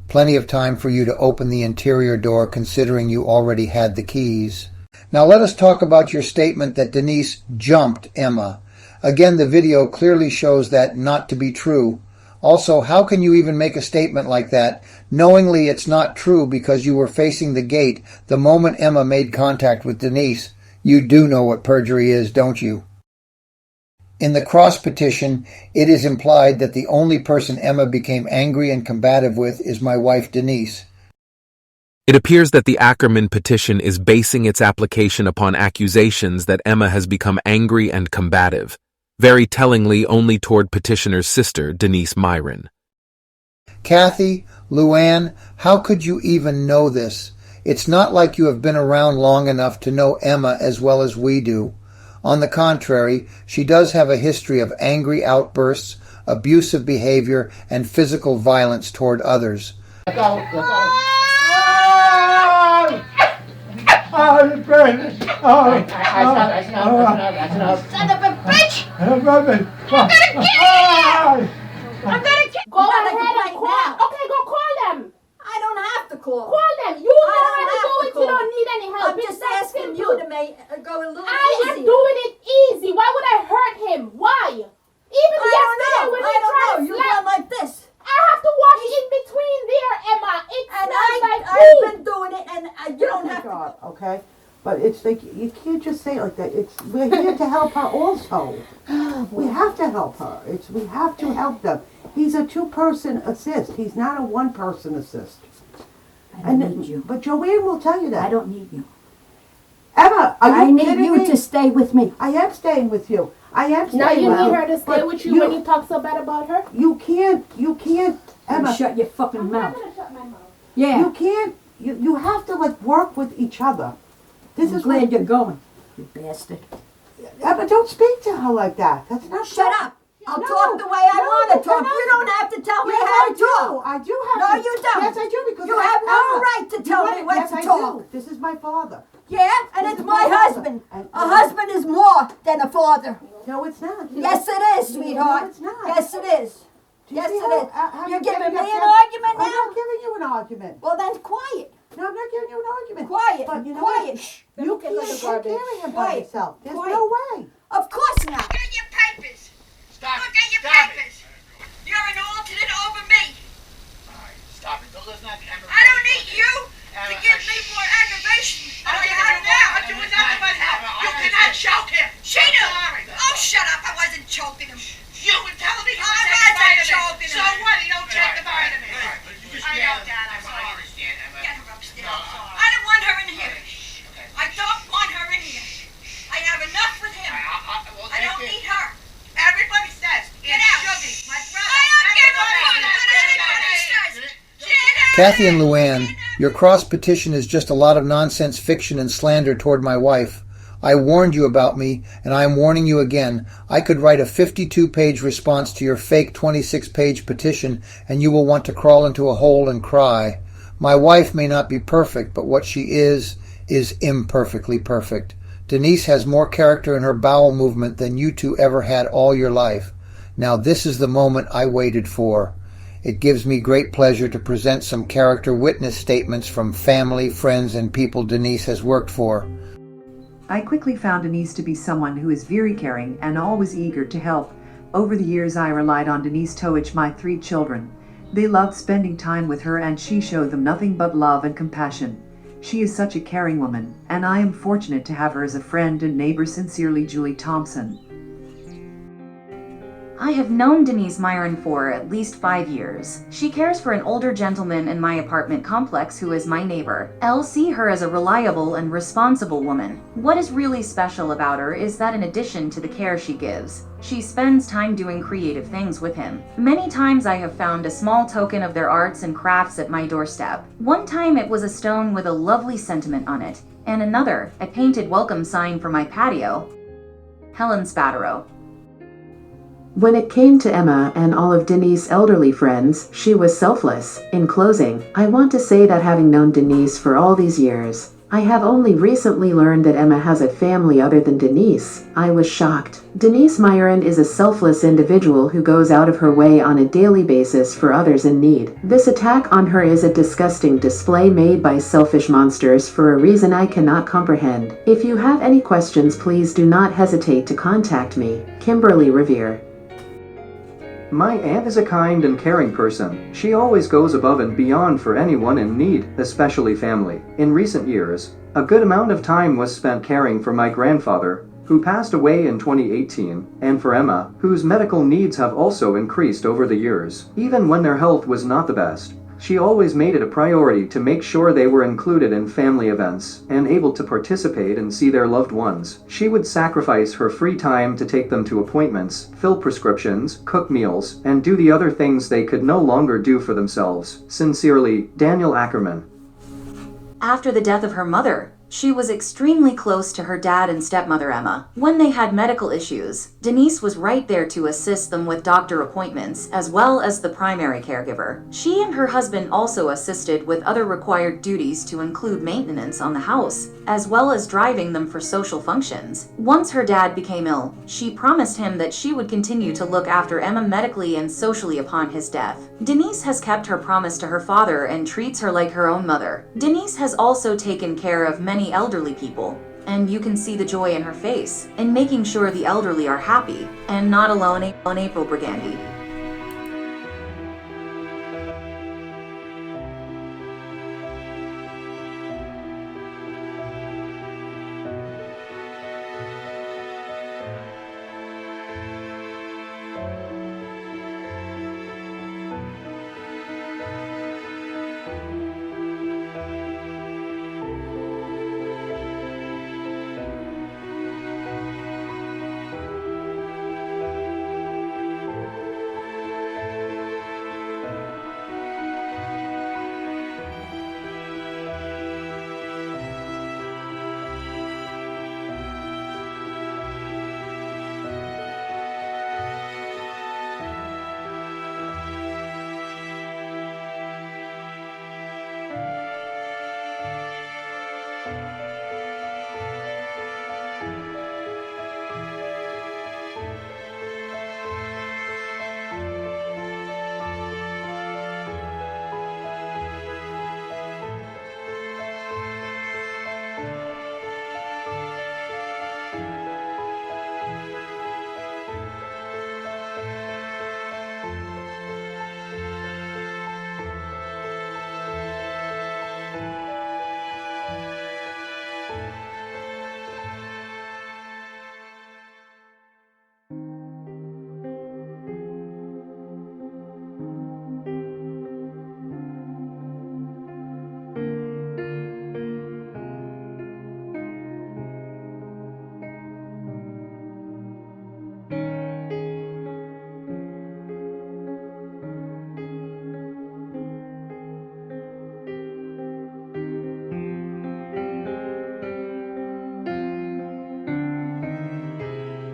Plenty of time for you to open the interior door considering you already had the keys. Now let us talk about your statement that Denise jumped Emma. Again, the video clearly shows that not to be true. Also, how can you even make a statement like that, knowingly it's not true because you were facing the gate the moment Emma made contact with Denise? You do know what perjury is, don't you? In the cross petition, it is implied that the only person Emma became angry and combative with is my wife Denise. It appears that the Ackerman petition is basing its application upon accusations that Emma has become angry and combative. very tellingly only toward petitioner's sister, D-Miron. Kathy, Luann, how could you even know this? It's not like you have been around long enough to know Emma as well as we do. On the contrary, she does have a history of angry outbursts, abusive behavior, and physical violence toward others. Oh, Brandon! Oh, that's enough. Son of a bitch! I'm gonna go ahead and call. Okay, go call them. I don't have to call. Call them. You know how to do it. You don't need any help. I'm just asking you to go a little easier. I am doing it easy. Why would I hurt him? Why? Even yesterday when he tried to slap like this. I have to watch in between there, Emma. I've been doing it, and you don't have to. Okay? But it's like, you can't just say it like that. We're here to help her also. We have to help her. We have to help them. He's a two-person assist. He's not a one-person assist. I don't need you. But Joanne will tell you that. I don't need you. Emma, are you kidding me? I need you to stay with me. I am staying with you. I am staying now with you. Now you need her to stay with you when you talk so bad about her? You can't, Emma. Shut your fucking mouth. I'm not gonna shut my mouth. Yeah. You can't, you have to work with each other. I'm glad you're going, you bastard. Emma, don't speak to her like that. That's not Shut up. I'll talk the way I want to talk. You don't have to tell me how to talk. I do have No, to. you don't. Yes, I do, because you have no right to tell me when to talk. This is my father. Yeah, and it's my husband. A husband is more than a father. No, it's not. Yes, it is, sweetheart. No, it's not. Yes, it is. Yes, it is. You're giving me an argument now? I'm not giving you an argument. Well, then quiet. No, I'm not giving you an argument. Quiet. But you know quiet. what? You can't take care of him by yourself. There's no way. Of course not. Look at your papers. Stop Look at your papers. You're an alternate over me. Stop it. Don't listen to Emma. I don't need you to give me more aggravation than I have now. I'm doing nothing but help. You cannot choke him. She knew. Oh, shut up. I wasn't choking him. You were telling me you I were wasn't taking choking vitamins. him. So what? You don't take the vitamins. I know, Dad. I'm sorry. I understand, Emma. Get her upstairs. I don't want her in here. I don't want her in here. I have enough with him. I don't need her. Everybody says Get out. Shuggy, my brother. I don't give a fuck what anybody says. Get out. Kathy and Luann, your cross petition is just a lot of nonsense fiction and slander toward my wife. I warned you about me, and I am warning you again. I could write a 52-page response to your fake 26-page petition, and you will want to crawl into a hole and cry. My wife may not be perfect, but what she is imperfectly perfect. Denise has more character in her bowel movement than you two ever had all your life. Now this is the moment I waited for. It gives me great pleasure to present some character witness statements from family, friends, and people Denise has worked for. I quickly found Denise to be someone who is very caring and always eager to help. Over the years I relied on Denise to teach my 3 children. They loved spending time with her and she showed them nothing but love and compassion. She is such a caring woman, and I am fortunate to have her as a friend and neighbor. Sincerely, Julie Thompson. I have known D-Miron for at least 5 years. She cares for an older gentleman in my apartment complex who is my neighbor. I'll see her as a reliable and responsible woman. What is really special about her is that in addition to the care she gives, she spends time doing creative things with him. Many times I have found a small token of their arts and crafts at my doorstep. One time it was a stone with a lovely sentiment on it, and another, a painted welcome sign for my patio. Helen Spataro. When it came to Emma and all of Denise's elderly friends, she was selfless. In closing, I want to say that having known Denise for all these years, I have only recently learned that Emma has a family other than Denise. I was shocked. D-Miron is a selfless individual who goes out of her way on a daily basis for others in need. This attack on her is a disgusting display made by selfish monsters for a reason I cannot comprehend. If you have any questions, please do not hesitate to contact me. Kimberly Revere. My aunt is a kind and caring person. She always goes above and beyond for anyone in need, especially family. In recent years, a good amount of time was spent caring for my grandfather, who passed away in 2018, and for Emma, whose medical needs have also increased over the years. Even when their health was not the best, She always made it a priority to make sure they were included in family events and able to participate and see their loved ones. She would sacrifice her free time to take them to appointments, fill prescriptions, cook meals, and do the other things they could no longer do for themselves. Sincerely, Daniel Ackerman. After the death of her mother, she was extremely close to her dad and stepmother Emma. When they had medical issues, Denise was right there to assist them with doctor appointments, as well as the primary caregiver. She and her husband also assisted with other required duties to include maintenance on the house, as well as driving them for social functions. Once her dad became ill, she promised him that she would continue to look after Emma medically and socially upon his death. Denise has kept her promise to her father and treats her like her own mother. Denise has also taken care of many elderly people, and you can see the joy in her face in making sure the elderly are happy and not alone on April Brigandy.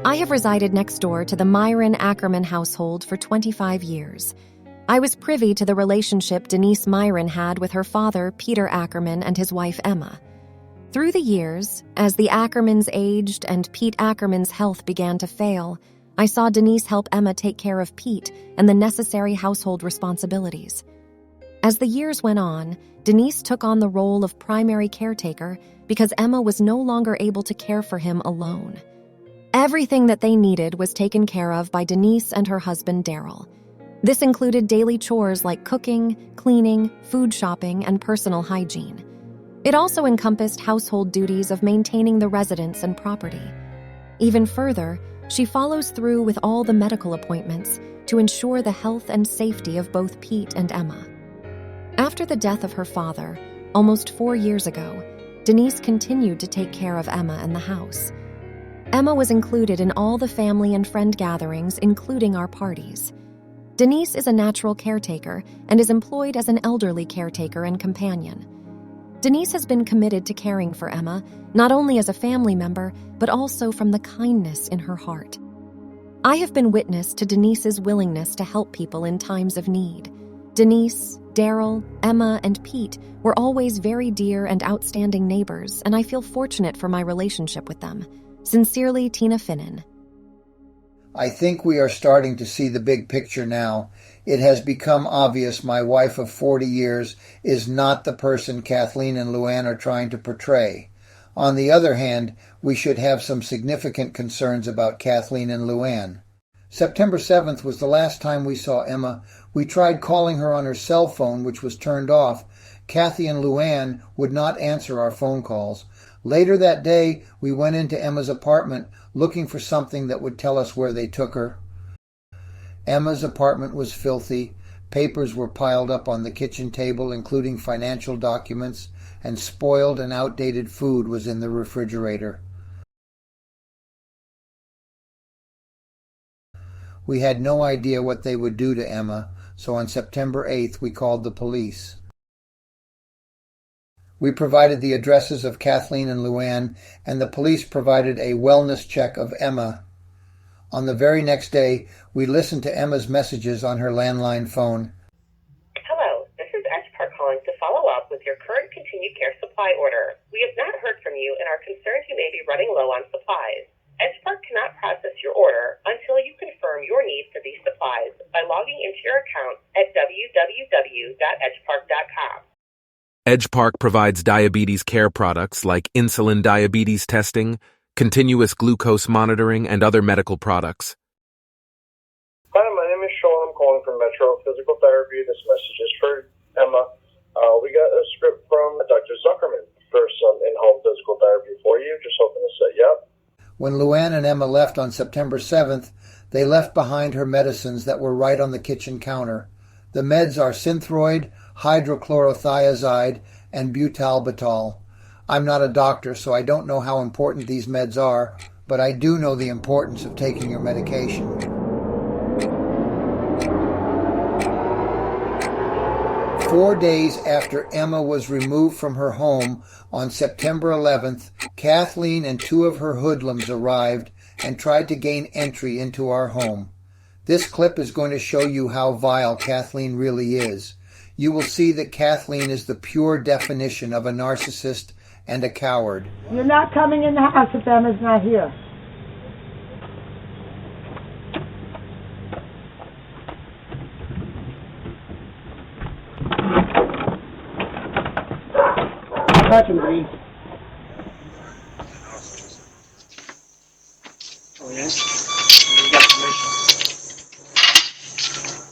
I have resided next door to the Myron Ackerman household for 25 years. I was privy to the relationship Denise Myron had with her father, Peter Ackerman, and his wife, Emma. Through the years, as the Ackermans aged and Pete Ackerman's health began to fail, I saw Denise help Emma take care of Pete and the necessary household responsibilities. As the years went on, Denise took on the role of primary caretaker because Emma was no longer able to care for him alone. Everything that they needed was taken care of by Denise and her husband, Daryl. This included daily chores like cooking, cleaning, food shopping, and personal hygiene. It also encompassed household duties of maintaining the residence and property. Even further, she follows through with all the medical appointments to ensure the health and safety of both Pete and Emma. After the death of her father, almost 4 years ago, Denise continued to take care of Emma and the house. Emma was included in all the family and friend gatherings, including our parties. Denise is a natural caretaker and is employed as an elderly caretaker and companion. Denise has been committed to caring for Emma, not only as a family member, but also from the kindness in her heart. I have been witness to Denise's willingness to help people in times of need. Denise, Daryl, Emma, and Pete were always very dear and outstanding neighbors, and I feel fortunate for my relationship with them. Sincerely, Tina Finnan. I think we are starting to see the big picture now. It has become obvious my wife of 40 years is not the person Kathleen and Luann are trying to portray. On the other hand, we should have some significant concerns about Kathleen and Luann. September 7th was the last time we saw Emma. We tried calling her on her cell phone, which was turned off. Kathy and Luann would not answer our phone calls. Later that day, we went into Emma's apartment looking for something that would tell us where they took her. Emma's apartment was filthy. Papers were piled up on the kitchen table, including financial documents, and spoiled and outdated food was in the refrigerator. We had no idea what they would do to Emma, so on September 8th we called the police. We provided the addresses of Kathleen and Luann, and the police provided a wellness check of Emma. On the very next day, we listened to Emma's messages on her landline phone. Hello, this is Edgepark calling to follow up with your current continued care supply order. We have not heard from you and are concerned you may be running low on supplies. Edgepark cannot process your order until you confirm your need for these supplies by logging into your account at www.edgepark.com. EdgePark provides diabetes care products like insulin diabetes testing, continuous glucose monitoring, and other medical products. Hi, my name is Sean. I'm calling from Metro Physical Therapy. This message is for Emma. We got a script from Dr. Zuckerman for some in-home physical therapy for you. Just hoping to set you up. When Luann and Emma left on September 7th, they left behind her medicines that were right on the kitchen counter. The meds are Synthroid, hydrochlorothiazide, and butalbital. I'm not a doctor, so I don't know how important these meds are, but I do know the importance of taking your medication. Four days after Emma was removed from her home on September 11th, Kathleen and two of her hoodlums arrived and tried to gain entry into our home. This clip is going to show you how vile Kathleen really is. You will see that Kathleen is the pure definition of a narcissist and a coward. You're not coming in the house if Emma's not here. Touch him, please. Oh, yes? We got permission.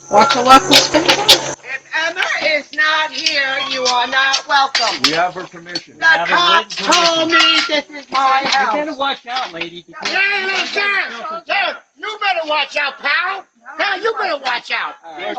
What's the luck with If Emma is not here, you are not welcome. We have her permission. The cops told me this is my You house. better watch out, lady. Hey, Derek, you better watch out, pal. Now you better watch out. Okay,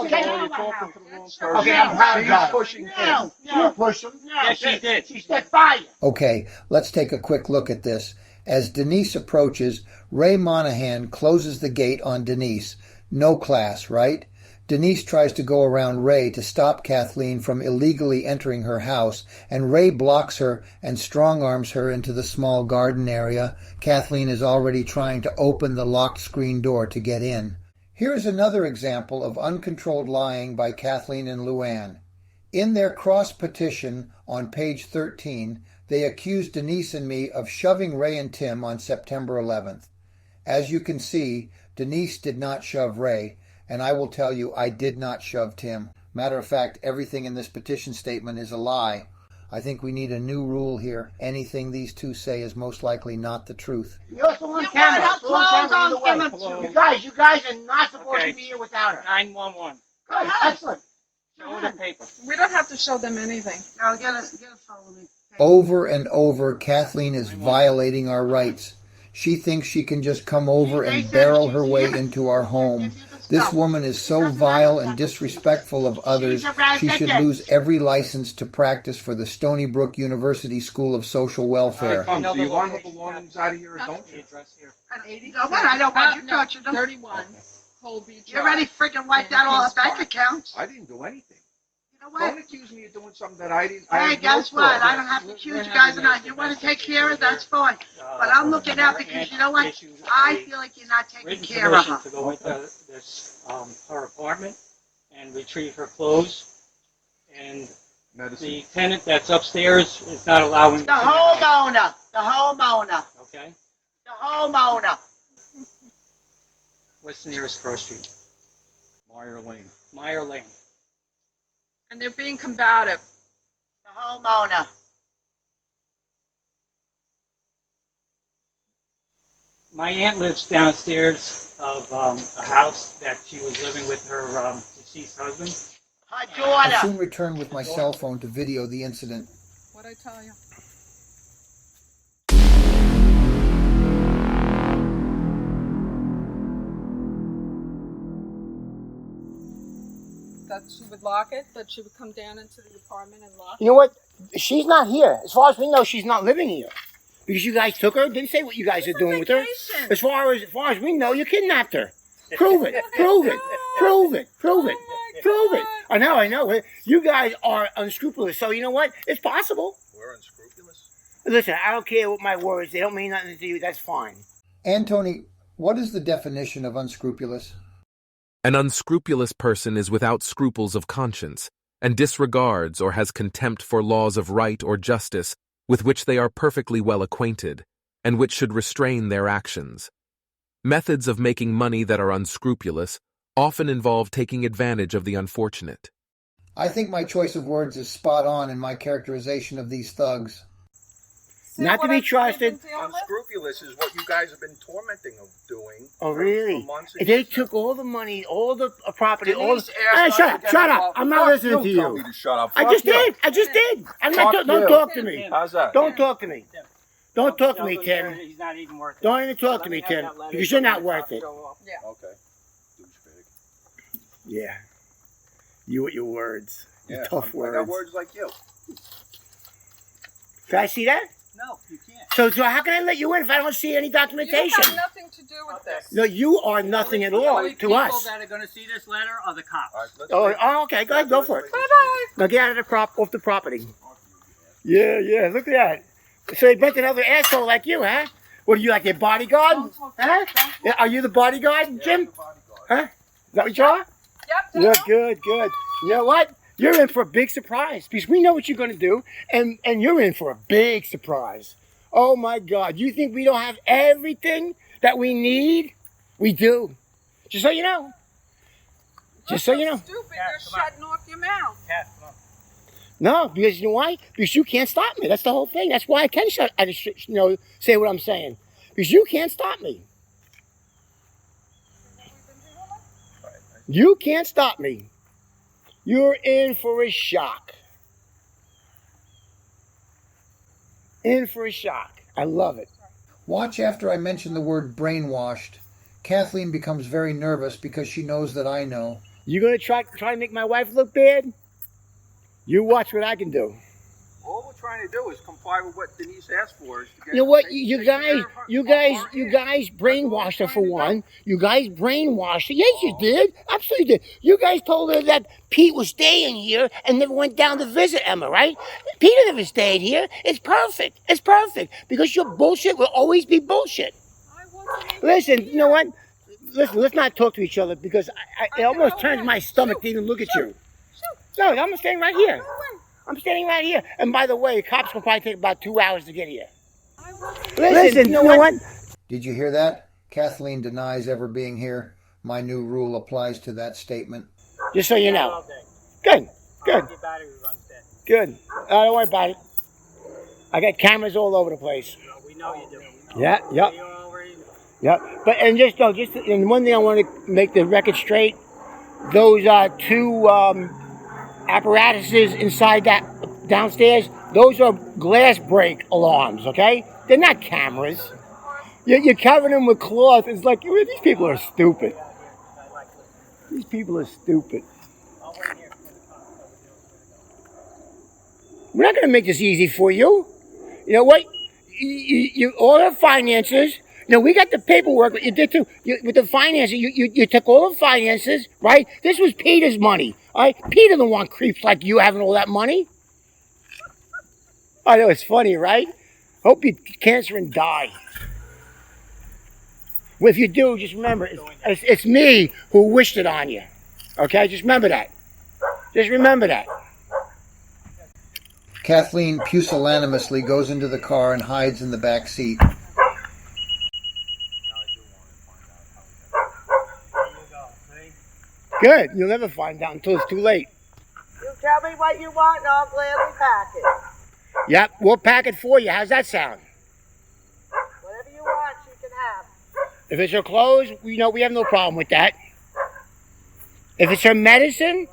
Okay, I'm pushing No, you push him. Yes, she did. She said fire. Okay, let's take a quick look at this. As Denise approaches, Ray Monahan closes the gate on Denise. No class, right? Denise tries to go around Ray to stop Kathleen from illegally entering her house, and Ray blocks her and strong-arms her into the small garden area. Kathleen is already trying to open the locked screen door to get in. Here is another example of uncontrolled lying by Kathleen and Luann. In their cross-petition on page 13, they accused Denise and me of shoving Ray and Tim on September 11th. As you can see, Denise did not shove Ray, and I will tell you I did not shove Tim. Matter of fact, everything in this petition statement is a lie. I think we need a new rule here. Anything these two say is most likely not the truth. You're still on camera. Still on camera either way. You guys are not supposed to be here without her. 911. Good, excellent. Show her the paper. We don't have to show them anything. No, get a phone with me. Over and over, Kathleen is violating our rights. She thinks she can just come over and barrel her way into our home. This woman is so vile and disrespectful of others, she should lose every license to practice for the Stony Brook University School of Social Welfare. Do you want her belongings out of here or don't you? No, but I don't want you touching them. 31 Colby You already freaking wiped out all the bank accounts. I didn't do anything. You know what? Don't accuse me of doing something that I didn't. Hey, guess what? I don't have to accuse you guys of that. You want to take care of it, that's fine. But I'm looking out because you know what? I feel like you're not taking Written care of permission her. to go into this, her apartment and retrieve her clothes. And the tenant that's upstairs is not allowing. The homeowner. The homeowner. Okay. The homeowner. What's the nearest cross street? Meyer Lane. Meyer Lane. And they're being combative. The homeowner. My aunt lives downstairs of a house that she was living with her deceased husband. Her I daughter. soon returned with my cell phone to video the incident. What'd I tell you? that she would lock it, that she would come down into the apartment and lock it? You know what? She's not here. As far as we know, she's not living here. Because you guys took her. Didn't say what you guys are doing with her. As far as we know, you kidnapped her. Prove it. Prove it. Prove it. Prove it. Prove it. I know. You guys are unscrupulous. So you know what? It's possible. We're unscrupulous? Listen, I don't care what my words. They don't mean nothing to you. That's fine. Antony, what is the definition of unscrupulous? An unscrupulous person is without scruples of conscience, and disregards or has contempt for laws of right or justice with which they are perfectly well acquainted, and which should restrain their actions. Methods of making money that are unscrupulous often involve taking advantage of the unfortunate. I think my choice of words is spot on in my characterization of these thugs. Not to be trusted. Unscrupulous is what you guys have been tormenting of doing. Oh, really? For months. They took all the money, all the property, all Denise the... asked Hey, us to get shut up. involved. I'm not Fuck listening to you. Tell me to shut up. I Fuck just you. did. I'm not. Fuck Don't you. talk to me. How's that? Don't talk to me. Don't talk to me, He's Tim. not even worth it. Don't even talk to me, Tim. Because you're not worth it. Yeah. Okay. Douchebag. Yeah. You with your words. Yeah, Tough I words. got words like you. Can I see that? No, you can't. So how can I let you in if I don't see any You documentation? have nothing to do with this. No, you are nothing at all to People us. that are going to see this letter are the cops. Oh, okay. Go ahead. Go for it. Bye-bye. Now get out of the off the property. Yeah. Look at that. So they built another asshole like you, huh? What are you, like their bodyguard? Huh? Yeah, are you the bodyguard, Jim? Huh? Is that what you are? Yep. Yeah, good. You know what? You're in for a big surprise because we know what you're going to do, and you're in for a big surprise. Oh my God! You think we don't have everything that we need? We do. Just so you know. Just so you know. Stupid, you're shutting off your mouth. No, because you know why? Because you can't stop me. That's the whole thing. That's why I can say what I'm saying. Because you can't stop me. You can't stop me. You're in for a shock. In for a shock. I love it. Watch after I mention the word brainwashed. Kathleen becomes very nervous because she knows that I know. You gonna try to make my wife look bad? You watch what I can do. All we're trying to do is comply with what Denise asked for. Is to get You know what? You guys brainwashed her for one. You guys brainwashed her. Yes, you did. Absolutely did. You guys told her that Pete was staying here and never went down to visit Emma, right? Peter never stayed here. It's perfect. It's perfect. Because your bullshit will always be bullshit. Listen, you know what? Listen, let's not talk to each other because it almost turns my stomach to even look at you. No, I'm standing right here. I'm standing right here. And by the way, the cops will probably take about 2 hours to get here. Listen, you know what? Did you hear that? Kathleen denies ever being here. My new rule applies to that statement. Just so you know. Good. Good. Don't worry about it. I got cameras all over the place. We know you do. Yeah, yep. But and one thing I want to make the record straight. Those two apparatuses inside that downstairs, those are glass break alarms, okay? They're not cameras. You're covering them with cloth. It's like, these people are stupid. These people are stupid. We're not going to make this easy for you. You know what? You all the finances. You know, we got the paperwork. You did too. With the finances, you took all the finances, right? This was Peter's money, all right? Peter didn't want creeps like you having all that money. I know, it's funny, right? Hope you cancer and die. Well, if you do, just remember, it's me who wished it on you. Okay? Just remember that. Just remember that. Kathleen pusillanimously goes into the car and hides in the back seat. Good. You'll never find out until it's too late. You tell me what you want and I'll gladly pack it. Yep, we'll pack it for you. How's that sound? Whatever you want, you can have. If it's her clothes, we have no problem with that. If it's her medicine,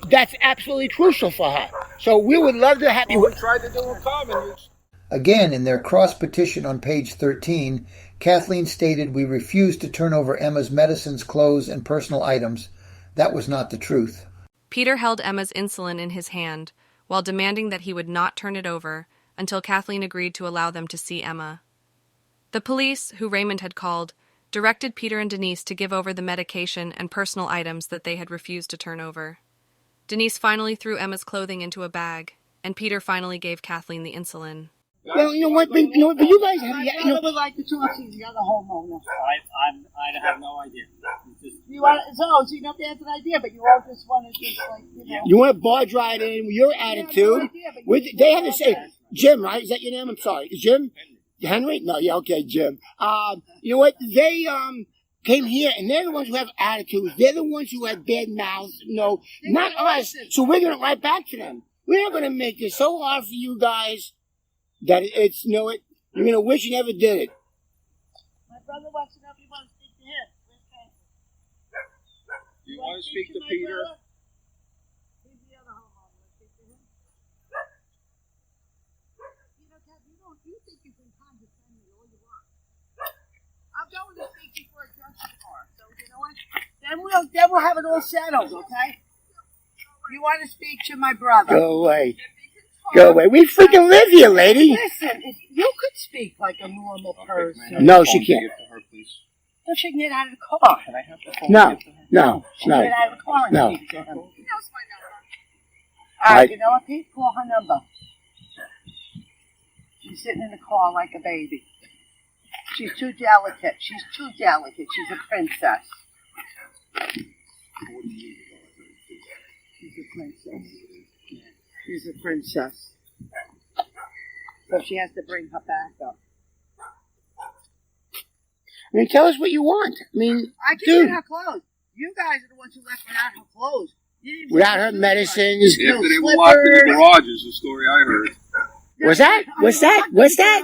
that's absolutely crucial for her. So we would love to have you. We tried to do in common. Again, in their cross petition on page 13, Kathleen stated, "We refuse to turn over Emma's medicines, clothes, and personal items." That was not the truth. Peter held Emma's insulin in his hand while demanding that he would not turn it over until Kathleen agreed to allow them to see Emma. The police, who Raymond had called, directed Peter and Denise to give over the medication and personal items that they had refused to turn over. Denise finally threw Emma's clothing into a bag, and Peter finally gave Kathleen the insulin. Well, you know what? But you guys have. I would like to talk to the other homeowner. I have no idea. You want so you don't have an idea, but you all just want to just like You want to barge right in with your attitude. They have to say, Jim, right? Is that your name? I'm sorry. Jim? Henry? No, yeah, okay, Jim. You know what? They came here, and they're the ones who have attitudes. They're the ones who have bad mouths. No, not us. So we're going to write back to them. We're not going to make this so hard for you guys that it's, you know what, you're going to wish you never did it. My brother wants to know if you want to speak to him. Do you want to speak to Peter? He's the other homeowner. Speak to him. You know, Ted, you think you can condescend me all you want. I'm going to speak before it gets too far. So you know what? Then we'll have it all settled, okay? You want to speak to my brother? Go away. Go away. We freaking live here, lady. Listen, if you could speak like a normal person. No, she can't. No, she can get out of the car. Can I have the phone? No, no, She can get out of the car and no. speak to him. He knows my number. All right, you know what, Pete? Call her number. She's sitting in the car like a baby. She's too delicate. She's a princess. She's a princess. So she has to bring her back up. I mean, tell us what you want. I mean, I can dude. get her clothes. You guys are the ones who left without her clothes. You didn't Without her medicines. After they were locked in the garage is the story I heard. What's that? What's that? What's that?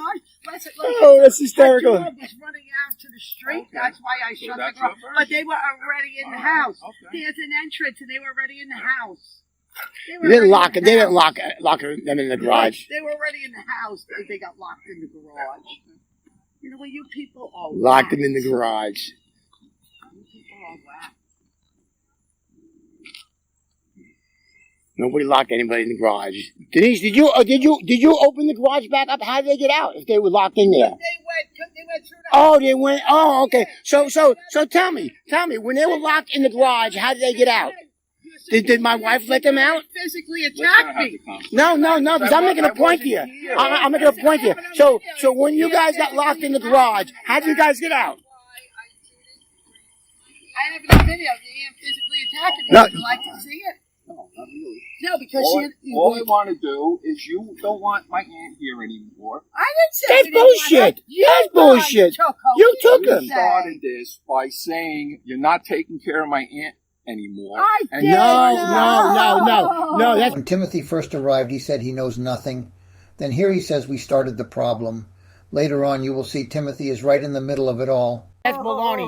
Listen, Oh, that's hysterical. Her dog was running out to the street. Okay. That's why I shut the door. But they were already in the house. Okay. There's an entrance, and they were already in the house. They didn't lock her. They didn't lock them in the garage. They were already in the house. They got locked in the garage. You know what? You people are locked them in the garage. You people are whack. Nobody locked anybody in the garage. Denise, did you open the garage back up? How did they get out if they were locked in there? They went through the Oh, they went. Oh, okay. So tell me, when they were locked in the garage, how did they get out? Did my wife let them out? Physically attack me. No, because I'm making a point here. I'm making a point here. So when you guys got locked in the garage, how did you guys get out? I have it in video. They physically attacking me. No. Would you like to see it? No, not really. No, because all I want to do is you don't want my aunt here anymore. I didn't say That's bullshit. That's bullshit. You took You him. started this by saying you're not taking care of my aunt anymore. No. That's When Timothy first arrived, he said he knows nothing. Then here he says we started the problem. Later on, you will see Timothy is right in the middle of it all. That's baloney.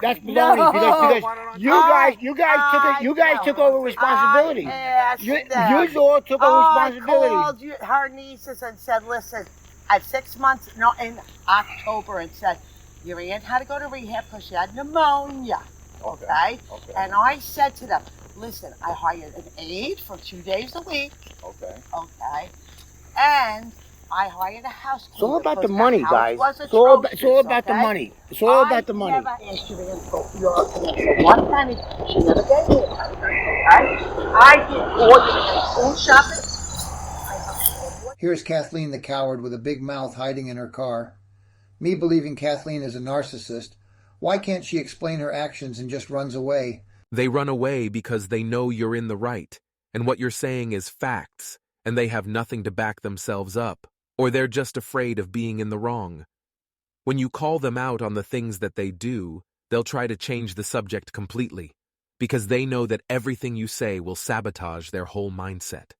That's baloney because you guys took over responsibility. You all took over responsibility. I called her nieces and said, listen, at 6 months, in October, and said, your aunt had to go to rehab because she had pneumonia. Okay? And I said to them, listen, I hired an aide for 2 days a week. Okay? And I hired a house cleaner. It's all about the money, guys. It's all about the money. It's all about the money. I never asked your aunt for one penny. She never gave me a penny. Okay? I did all your food shopping. Here's Kathleen the coward with a big mouth hiding in her car. Me believing Kathleen is a narcissist. Why can't she explain her actions and just runs away? They run away because they know you're in the right, and what you're saying is facts, and they have nothing to back themselves up, or they're just afraid of being in the wrong. When you call them out on the things that they do, they'll try to change the subject completely, because they know that everything you say will sabotage their whole mindset.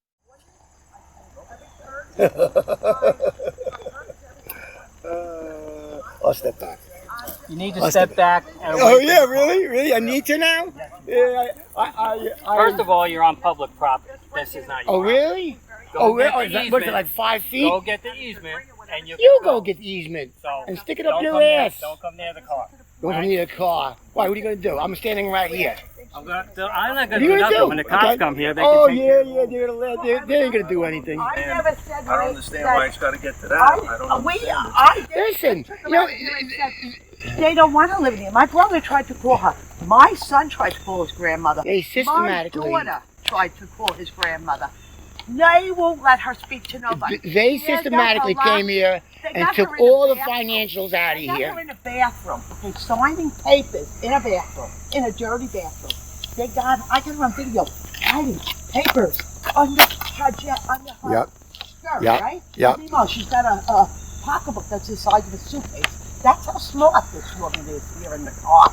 I'll step back. You need to step back. Oh yeah, really? I need to now? First of all, you're on public property. This is not your Oh really? What's it, like 5 feet? Go get the easement, and you go get the easement and stick it up don't your come ass. Don't come near the car. Don't come near the car. Why? What are you gonna do? I'm standing right here. I'm not What are gonna you do gonna nothing. do? When the cops Okay. come here, they Oh, can take yeah, yeah, they ain't gonna do anything. I never said I don't understand why it's got to get to that. I don't understand it. Listen, they don't want to live in here. My brother tried to call her. My son tried to call his grandmother. They systematically- My daughter tried to call his grandmother. They won't let her speak to nobody. They systematically came here and took all the financials out of They got here. her in a bathroom. They're signing papers in a bathroom, in a dirty bathroom. I got her on video, hiding papers under her skirt, Yep. right? Yep. Meanwhile, she's got a pocketbook that's the size of a suitcase. That's how smart this woman is here in the car.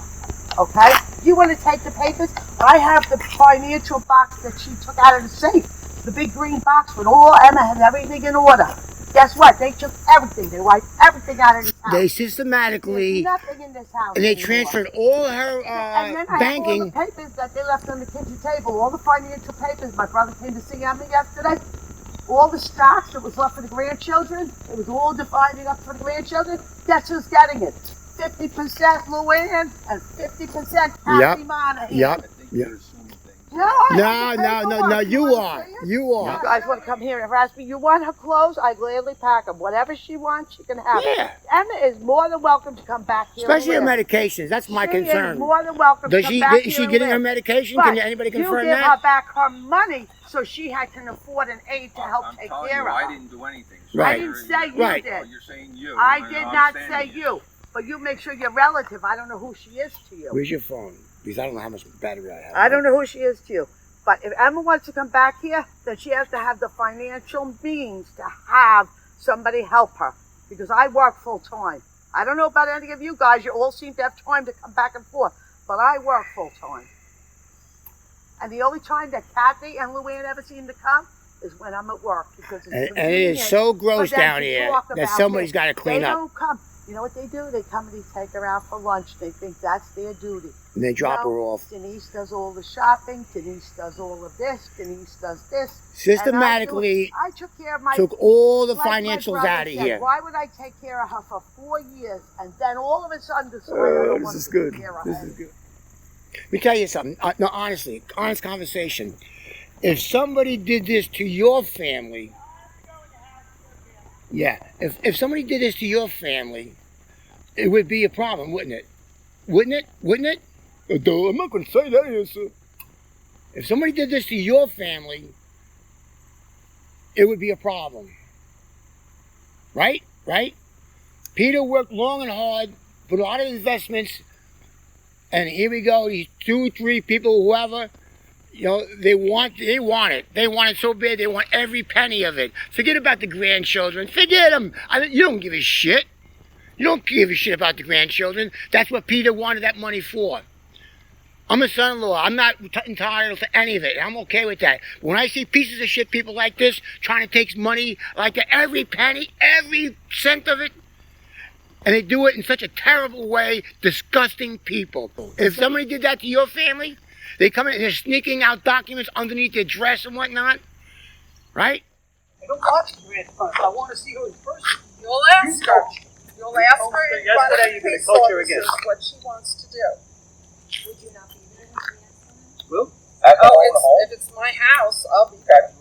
Okay? You want to take the papers? I have the financial box that she took out of the safe. The big green box with all Emma had everything in order. Guess what? They took everything. They wiped everything out of this house. They systematically, There's nothing in this house and they anymore. transferred all her And then I banking. have all the papers that they left on the kitchen table, all the financial papers. My brother came to see Emma yesterday. All the stocks that was left for the grandchildren, it was all divided up for the grandchildren. Guess who's getting it? 50% Luann and 50% Kathy Monahan. Yep. No, you are. You guys want to come here and harass me? You want her clothes? I gladly pack them. Whatever she wants, she can have Yeah. it. Emma is more than welcome to come back here. Especially her and live. medications. That's my She concern. is more than welcome Does to she come back is here she and getting her live. medication? But Can anybody confirm you give that? her back her money so she can afford an aide to help take telling care you, of her. I didn't do anything. So Right. I didn't say you Right. did. Oh, you're saying you. I and did I'm not say standing here. you. But you make sure you're relative. I don't know who she is to you. Where's your phone? Because I don't know how much battery I have. I don't know who she is to you. But if Emma wants to come back here, then she has to have the financial means to have somebody help her. Because I work full time. I don't know about any of you guys. You all seem to have time to come back and forth. But I work full time. And the only time that Kathy and Luann ever seem to come is when I'm at work. Because it's And it is convenient so gross for them down to here talk that about somebody's this. got to clean They up. don't come. You know what they do? They come and they take her out for lunch. They think that's their duty. And they drop her off. Denise does all the shopping. Denise does all of this. Denise does this. Systematically I took care of my took all the like my financials brother out of said, here. Why would I take care of her for 4 years and then all of a sudden decide I don't want This is to good. take care of This her? is good. Let me tell you something. No, honestly, honest conversation. If somebody did this to your family, if somebody did this to your family, it would be a problem, wouldn't it? Wouldn't it? Wouldn't it? I'm not going to say that answer. If somebody did this to your family, it would be a problem. Right? Right? Peter worked long and hard, put a lot of investments, and here we go, these 2, 3 people, whoever, you know, they want it. They want it so bad, they want every penny of it. Forget about the grandchildren. Forget them. You don't give a shit. You don't give a shit about the grandchildren. That's what Peter wanted that money for. I'm a son-in-law. I'm not entitled to any of it. I'm okay with that. When I see pieces of shit people like this trying to take money like that, every penny, every cent of it, and they do it in such a terrible way, disgusting people. If somebody did that to your family, they come in and they're sneaking out documents underneath their dress and whatnot, right? I don't want to grant funds. I want to see her in person. You'll ask her. You'll ask her in front of the police officers what she wants to do. Would you not be there? Will? If it's my house, I'll be there.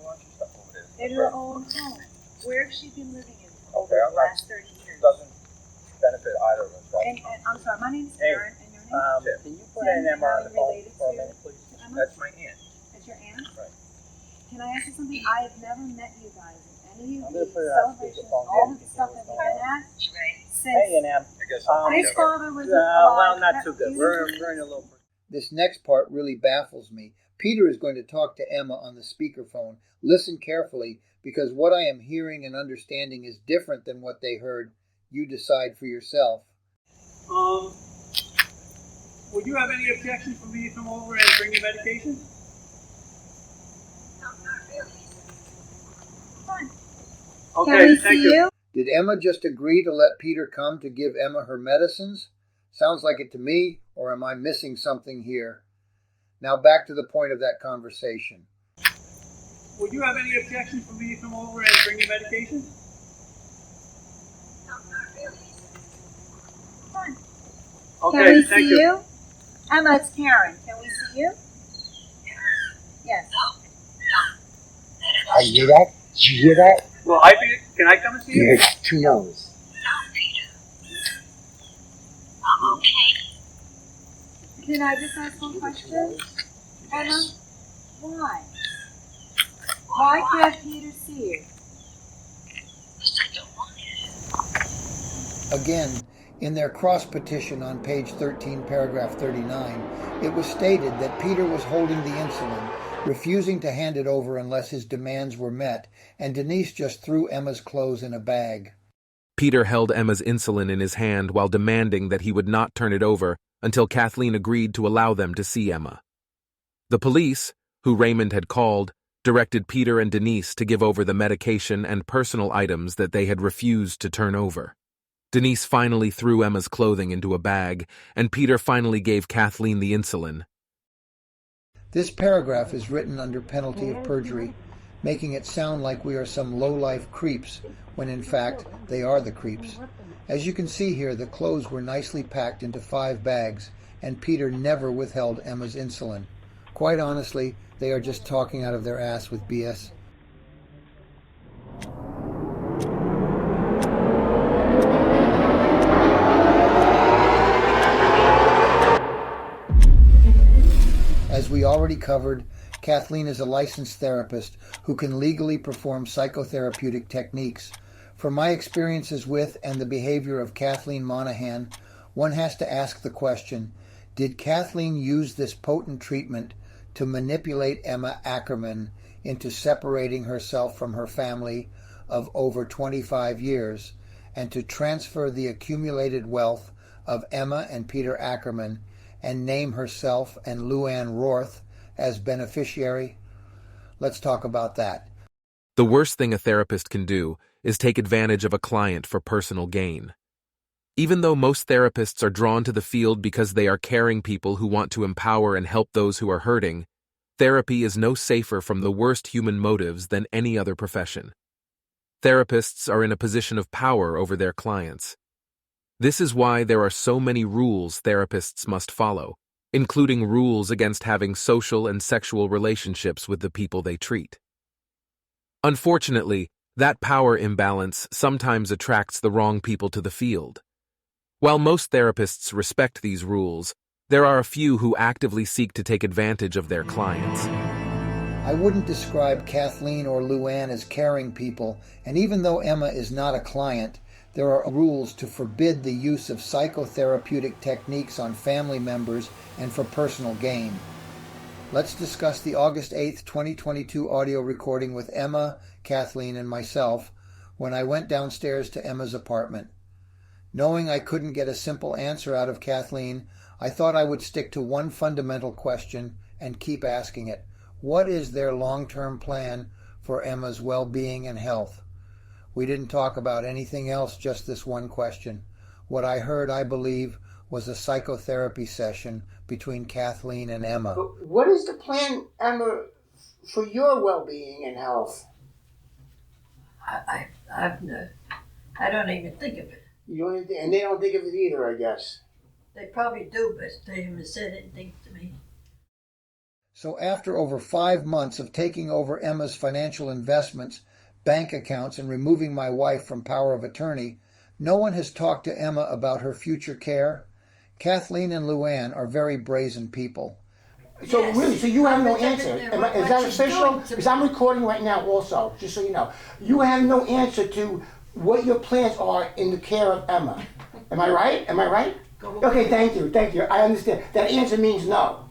In her own home. Where has she been living in over Okay, the last 30 years? Doesn't benefit either of us. And I'm sorry, my name's Erin, and your name? Can you put an Emma on the phone for a minute, please? That's my aunt. That's your aunt? Right. Can I ask you something? I have never met you guys in any of I'm gonna these put it on celebrations, speakerphone. all the stuff that we've been at, since Hey, Em. I guess I'll his forget. father was Well, alive. not too good. You We're didn't- in a little. This next part really baffles me. Peter is going to talk to Emma on the speakerphone. Listen carefully, because what I am hearing and understanding is different than what they heard. You decide for yourself. Would you have any objection for me to come over and bring you medication? Fine. Okay, thank you. Did Emma just agree to let Peter come to give Emma her medicines? Sounds like it to me, or am I missing something here? Now back to the point of that conversation. Would you have any objection for me to come over and bring you medication? Fine. Okay, Can we thank see you? Emma, it's Karen. Can we see you? Yes. You hear that? Did you hear that? Well, can I come and see you? Yeah, 2 no's. Can I just ask one question? Emma, why? Why can't Peter see you? Again, in their cross petition on page 13, paragraph 39, it was stated that Peter was holding the insulin, refusing to hand it over unless his demands were met, and Denise just threw Emma's clothes in a bag. Peter held Emma's insulin in his hand while demanding that he would not turn it over until Kathleen agreed to allow them to see Emma. The police, who Raymond had called, directed Peter and Denise to give over the medication and personal items that they had refused to turn over. Denise finally threw Emma's clothing into a bag, and Peter finally gave Kathleen the insulin. This paragraph is written under penalty of perjury, making it sound like we are some low-life creeps, when in fact they are the creeps. As you can see here, the clothes were nicely packed into 5 bags, and Peter never withheld Emma's insulin. Quite honestly, they are just talking out of their ass with BS. As we already covered, Kathleen is a licensed therapist who can legally perform psychotherapeutic techniques. From my experiences with and the behavior of Kathleen Monahan, one has to ask the question, did Kathleen use this potent treatment to manipulate Emma Ackerman into separating herself from her family of over 25 years and to transfer the accumulated wealth of Emma and Peter Ackerman and name herself and Luann Roth as beneficiary? Let's talk about that. The worst thing a therapist can do is take advantage of a client for personal gain. Even though most therapists are drawn to the field because they are caring people who want to empower and help those who are hurting, therapy is no safer from the worst human motives than any other profession. Therapists are in a position of power over their clients. This is why there are so many rules therapists must follow, including rules against having social and sexual relationships with the people they treat. Unfortunately, that power imbalance sometimes attracts the wrong people to the field. While most therapists respect these rules, there are a few who actively seek to take advantage of their clients. I wouldn't describe Kathleen or Luann as caring people, and even though Emma is not a client, there are rules to forbid the use of psychotherapeutic techniques on family members and for personal gain. Let's discuss the August 8th, 2022 audio recording with Emma, Kathleen, and myself when I went downstairs to Emma's apartment. Knowing I couldn't get a simple answer out of Kathleen, I thought I would stick to one fundamental question and keep asking it. What is their long-term plan for Emma's well-being and health? We didn't talk about anything else, just this one question. What I heard, I believe, was a psychotherapy session between Kathleen and Emma. But what is the plan, Emma, for your well-being and health? I don't even think of it. You don't, and they don't think of it either, I guess. They probably do, but they haven't said anything to me. So after over 5 months of taking over Emma's financial investments, bank accounts, and removing my wife from power of attorney, no one has talked to Emma about her future care. Kathleen and Luann are very brazen people. So really, so you have no answer. Is that official? Because I'm recording right now also, just so you know. You have no answer to what your plans are in the care of Emma. Am I right? Am I right? Okay, thank you. I understand. That answer means no,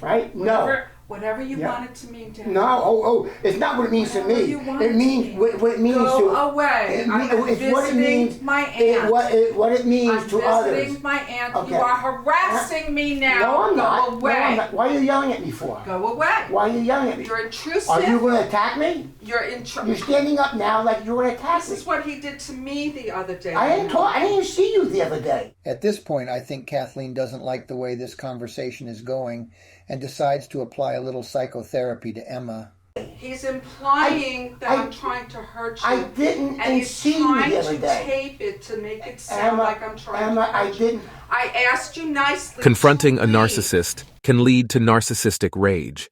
right? No. Whatever you want it to mean to him. No, it's not what it means to me. It means what it means to. Go away. It's what it means. My aunt. What it means to others. I'm visiting my aunt. Okay. You are harassing me now. No, I'm not. Go away. No, I'm not. Why are you yelling at me for? Go away. Why are you yelling at me? You're intrusive. Are you going to attack me? You're You're standing up now like you're going to attack me. This is what he did to me the other day. I didn't even see you the other day. At this point, I think Kathleen doesn't like the way this conversation is going and decides to apply a little psychotherapy to Emma. He's implying that I'm trying to hurt you. I didn't see you the other day. And he's trying to tape it to make it sound like I'm trying to hurt I didn't. I asked you nicely. Confronting a narcissist can lead to narcissistic rage.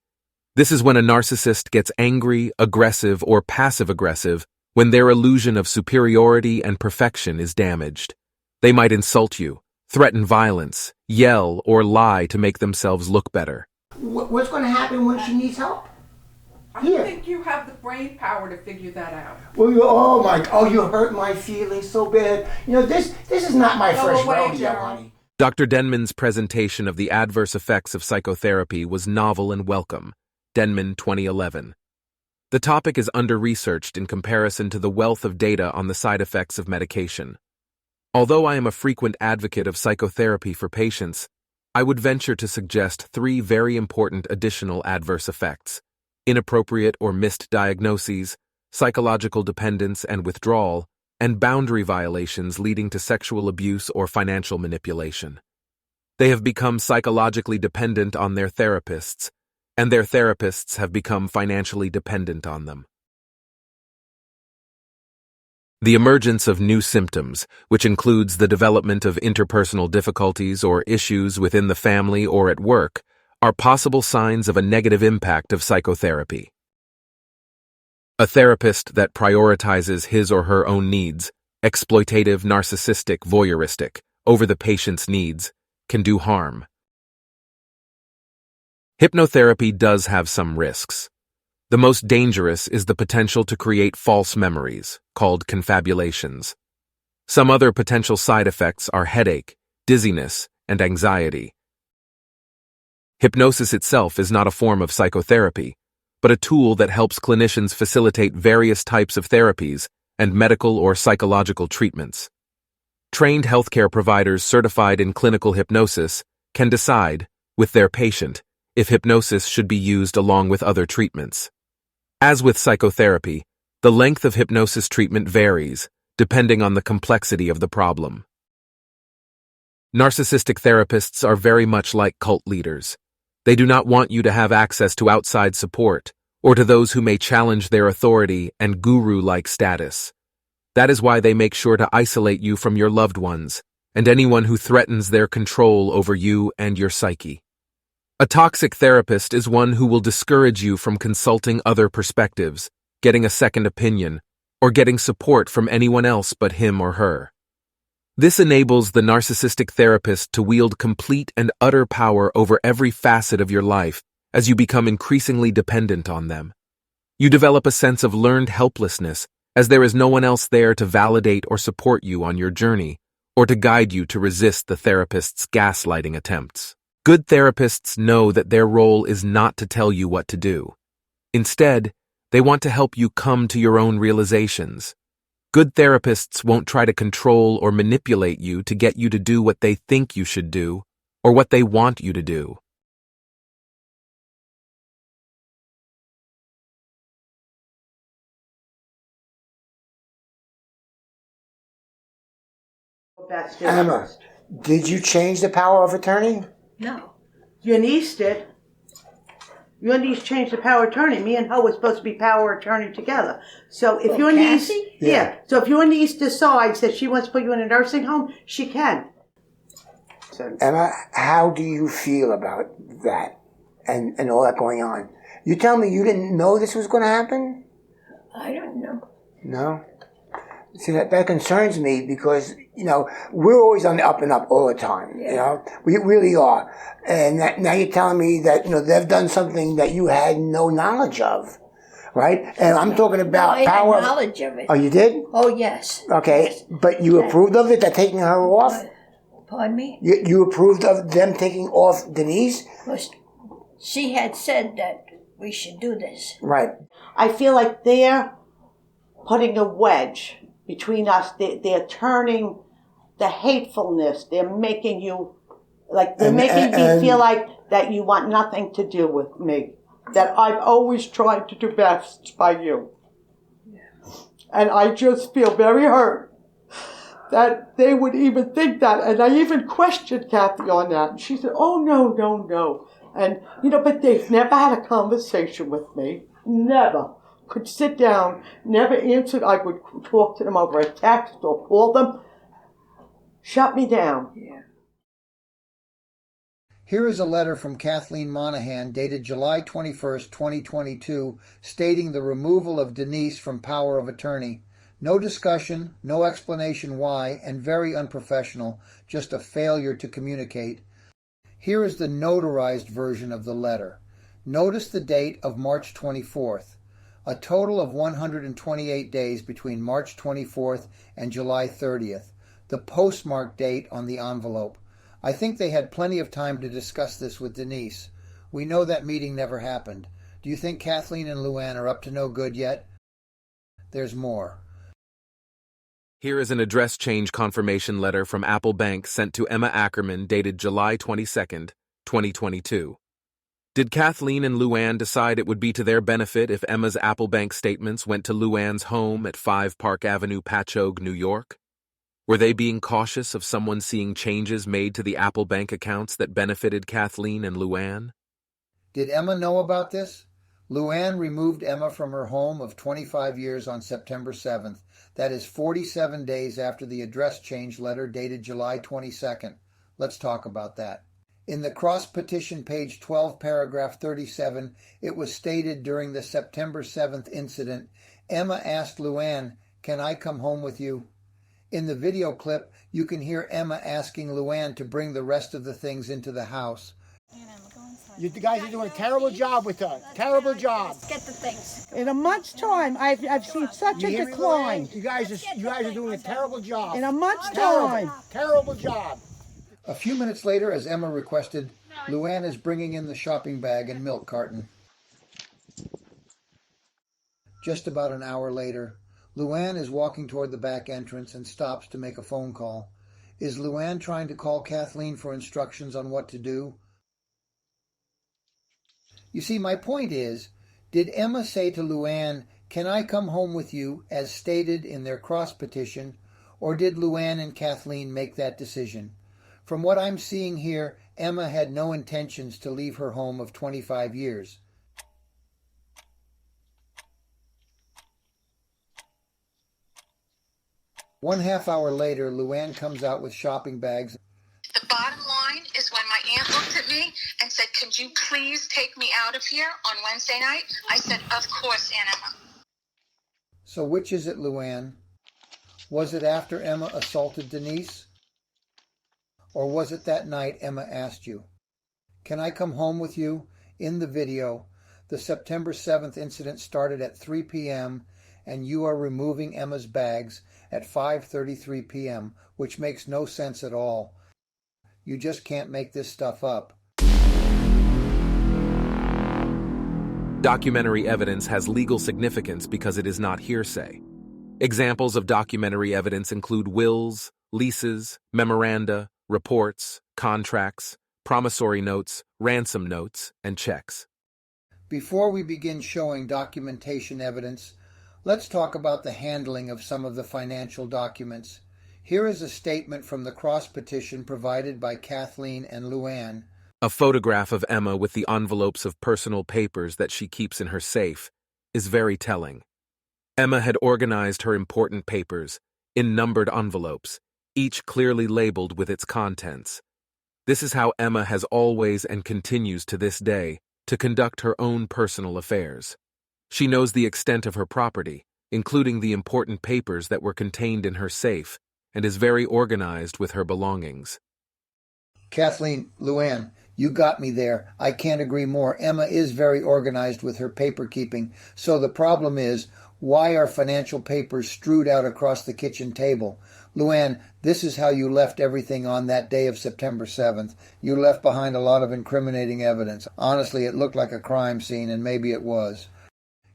This is when a narcissist gets angry, aggressive, or passive-aggressive when their illusion of superiority and perfection is damaged. They might insult you, threaten violence, yell, or lie to make themselves look better. What's going to happen when she needs help? I think you have the brain power to figure that out. Well, you hurt my feelings so bad. This is not my first rodeo, honey. Dr. Denman's presentation of the adverse effects of psychotherapy was novel and welcome. Denman, 2011. The topic is under-researched in comparison to the wealth of data on the side effects of medication. Although I am a frequent advocate of psychotherapy for patients, I would venture to suggest 3 very important additional adverse effects: inappropriate or missed diagnoses, psychological dependence and withdrawal, and boundary violations leading to sexual abuse or financial manipulation. They have become psychologically dependent on their therapists, and their therapists have become financially dependent on them. The emergence of new symptoms, which includes the development of interpersonal difficulties or issues within the family or at work, are possible signs of a negative impact of psychotherapy. A therapist that prioritizes his or her own needs, exploitative, narcissistic, voyeuristic, over the patient's needs, can do harm. Hypnotherapy does have some risks. The most dangerous is the potential to create false memories, called confabulations. Some other potential side effects are headache, dizziness, and anxiety. Hypnosis itself is not a form of psychotherapy, but a tool that helps clinicians facilitate various types of therapies and medical or psychological treatments. Trained healthcare providers certified in clinical hypnosis can decide, with their patient, if hypnosis should be used along with other treatments. As with psychotherapy, the length of hypnosis treatment varies, depending on the complexity of the problem. Narcissistic therapists are very much like cult leaders. They do not want you to have access to outside support, or to those who may challenge their authority and guru-like status. That is why they make sure to isolate you from your loved ones, and anyone who threatens their control over you and your psyche. A toxic therapist is one who will discourage you from consulting other perspectives, getting a second opinion, or getting support from anyone else but him or her. This enables the narcissistic therapist to wield complete and utter power over every facet of your life as you become increasingly dependent on them. You develop a sense of learned helplessness as there is no one else there to validate or support you on your journey, or to guide you to resist the therapist's gaslighting attempts. Good therapists know that their role is not to tell you what to do. Instead, they want to help you come to your own realizations. Good therapists won't try to control or manipulate you to get you to do what they think you should do or what they want you to do. Emma, did you change the power of attorney? No. Your niece did. Your niece changed the power of attorney. Me and her were supposed to be power of attorney together. So if your niece, Yeah. So if your niece decides that she wants to put you in a nursing home, she can. Emma, how do you feel about that and all that going on? You tell me you didn't know this was going to happen? I don't know. No? See, that concerns me because, we're always on the up and up all the time, We really are. And now you're telling me that, they've done something that you had no knowledge of, right? And I'm talking about I power. had knowledge of it. Oh, you did? Oh, yes. Okay, Yes. but you approved of it, that taking her off? Pardon me? You approved of them taking off Denise? Because she had said that we should do this. Right. I feel like they're putting a wedge between us. They're turning the hatefulness. They're making you, me feel like that you want nothing to do with me. That I've always tried to do best by you. And I just feel very hurt that they would even think that. And I even questioned Kathy on that. And she said, oh, no. And, but they've never had a conversation with me. Never. Could sit down, never answered. I would talk to them over a text or call them. Shut me down. Yeah. Here is a letter from Kathleen Monahan dated July 21st, 2022, stating the removal of Denise from power of attorney. No discussion, no explanation why, and very unprofessional, just a failure to communicate. Here is the notarized version of the letter. Notice the date of March 24th. A total of 128 days between March 24th and July 30th. The postmark date on the envelope. I think they had plenty of time to discuss this with Denise. We know that meeting never happened. Do you think Kathleen and Luann are up to no good yet? There's more. Here is an address change confirmation letter from Apple Bank sent to Emma Ackerman dated July 22nd, 2022. Did Kathleen and Luann decide it would be to their benefit if Emma's Apple Bank statements went to Luann's home at 5 Park Avenue, Patchogue, New York? Were they being cautious of someone seeing changes made to the Apple Bank accounts that benefited Kathleen and Luann? Did Emma know about this? Luann removed Emma from her home of 25 years on September 7th. That is 47 days after the address change letter dated July 22nd. Let's talk about that. In the cross-petition page 12, paragraph 37, it was stated during the September 7th incident, Emma asked Luann, "Can I come home with you?" In the video clip, you can hear Emma asking Luann to bring the rest of the things into the house. You guys are doing a terrible job with her. Terrible job. Get the things. In a month's time, I've seen such a decline. You guys are doing a terrible job. In a month's time. Terrible job. A few minutes later, as Emma requested, Luann is bringing in the shopping bag and milk carton. Just about an hour later, Luann is walking toward the back entrance and stops to make a phone call. Is Luann trying to call Kathleen for instructions on what to do? You see, my point is, did Emma say to Luann, "Can I come home with you," as stated in their cross-petition, or did Luann and Kathleen make that decision? From what I'm seeing here, Emma had no intentions to leave her home of 25 years. One half hour later, Luann comes out with shopping bags. The bottom line is when my aunt looked at me and said, "Could you please take me out of here on Wednesday night?" I said, "Of course, Aunt Emma." So which is it, Luann? Was it after Emma assaulted Denise? Or was it that night Emma asked you? "Can I come home with you?" In the video, the September 7th incident started at 3 p.m. and you are removing Emma's bags at 5:33 p.m., which makes no sense at all. You just can't make this stuff up. Documentary evidence has legal significance because it is not hearsay. Examples of documentary evidence include wills, leases, memoranda, reports, contracts, promissory notes, ransom notes, and checks. Before we begin showing documentation evidence, let's talk about the handling of some of the financial documents. Here is a statement from the cross-petition provided by Kathleen and Luann. A photograph of Emma with the envelopes of personal papers that she keeps in her safe is very telling. Emma had organized her important papers in numbered envelopes, each clearly labeled with its contents. This is how Emma has always and continues to this day to conduct her own personal affairs. She knows the extent of her property, including the important papers that were contained in her safe, and is very organized with her belongings. Kathleen, Luann, you got me there. I can't agree more. Emma is very organized with her paper keeping. So the problem is, why are financial papers strewed out across the kitchen table? Luann, this is how you left everything on that day of September 7th. You left behind a lot of incriminating evidence. Honestly, it looked like a crime scene, and maybe it was.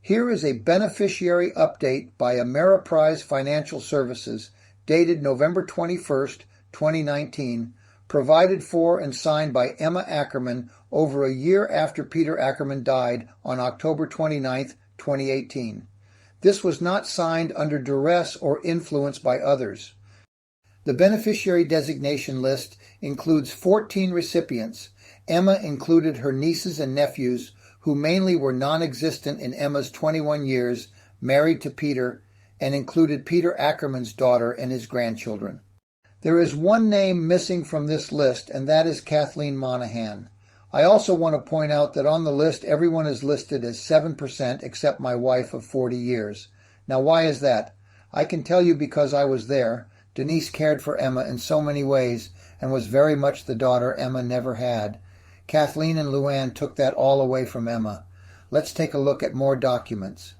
Here is a beneficiary update by Ameriprise Financial Services, dated November 21st, 2019, provided for and signed by Emma Ackerman over a year after Peter Ackerman died on October 29th, 2018. This was not signed under duress or influence by others. The beneficiary designation list includes 14 recipients. Emma included her nieces and nephews, who mainly were non-existent in Emma's 21 years, married to Peter, and included Peter Ackerman's daughter and his grandchildren. There is one name missing from this list, and that is Kathleen Monahan. I also want to point out that on the list, everyone is listed as 7% except my wife of 40 years. Now, why is that? I can tell you because I was there. Denise cared for Emma in so many ways and was very much the daughter Emma never had. Kathleen and Luann took that all away from Emma. Let's take a look at more documents.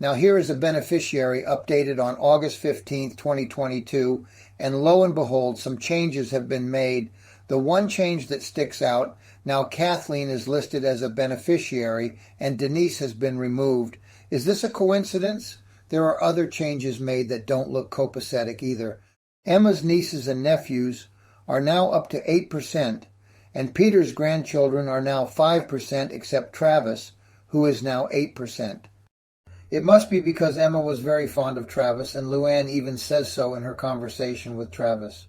Now here is a beneficiary updated on August 15, 2022, and lo and behold, some changes have been made. The one change that sticks out, now Kathleen is listed as a beneficiary and Denise has been removed. Is this a coincidence? There are other changes made that don't look copacetic either. Emma's nieces and nephews are now up to 8%, and Peter's grandchildren are now 5% except Travis, who is now 8%. It must be because Emma was very fond of Travis, and Luann even says so in her conversation with Travis.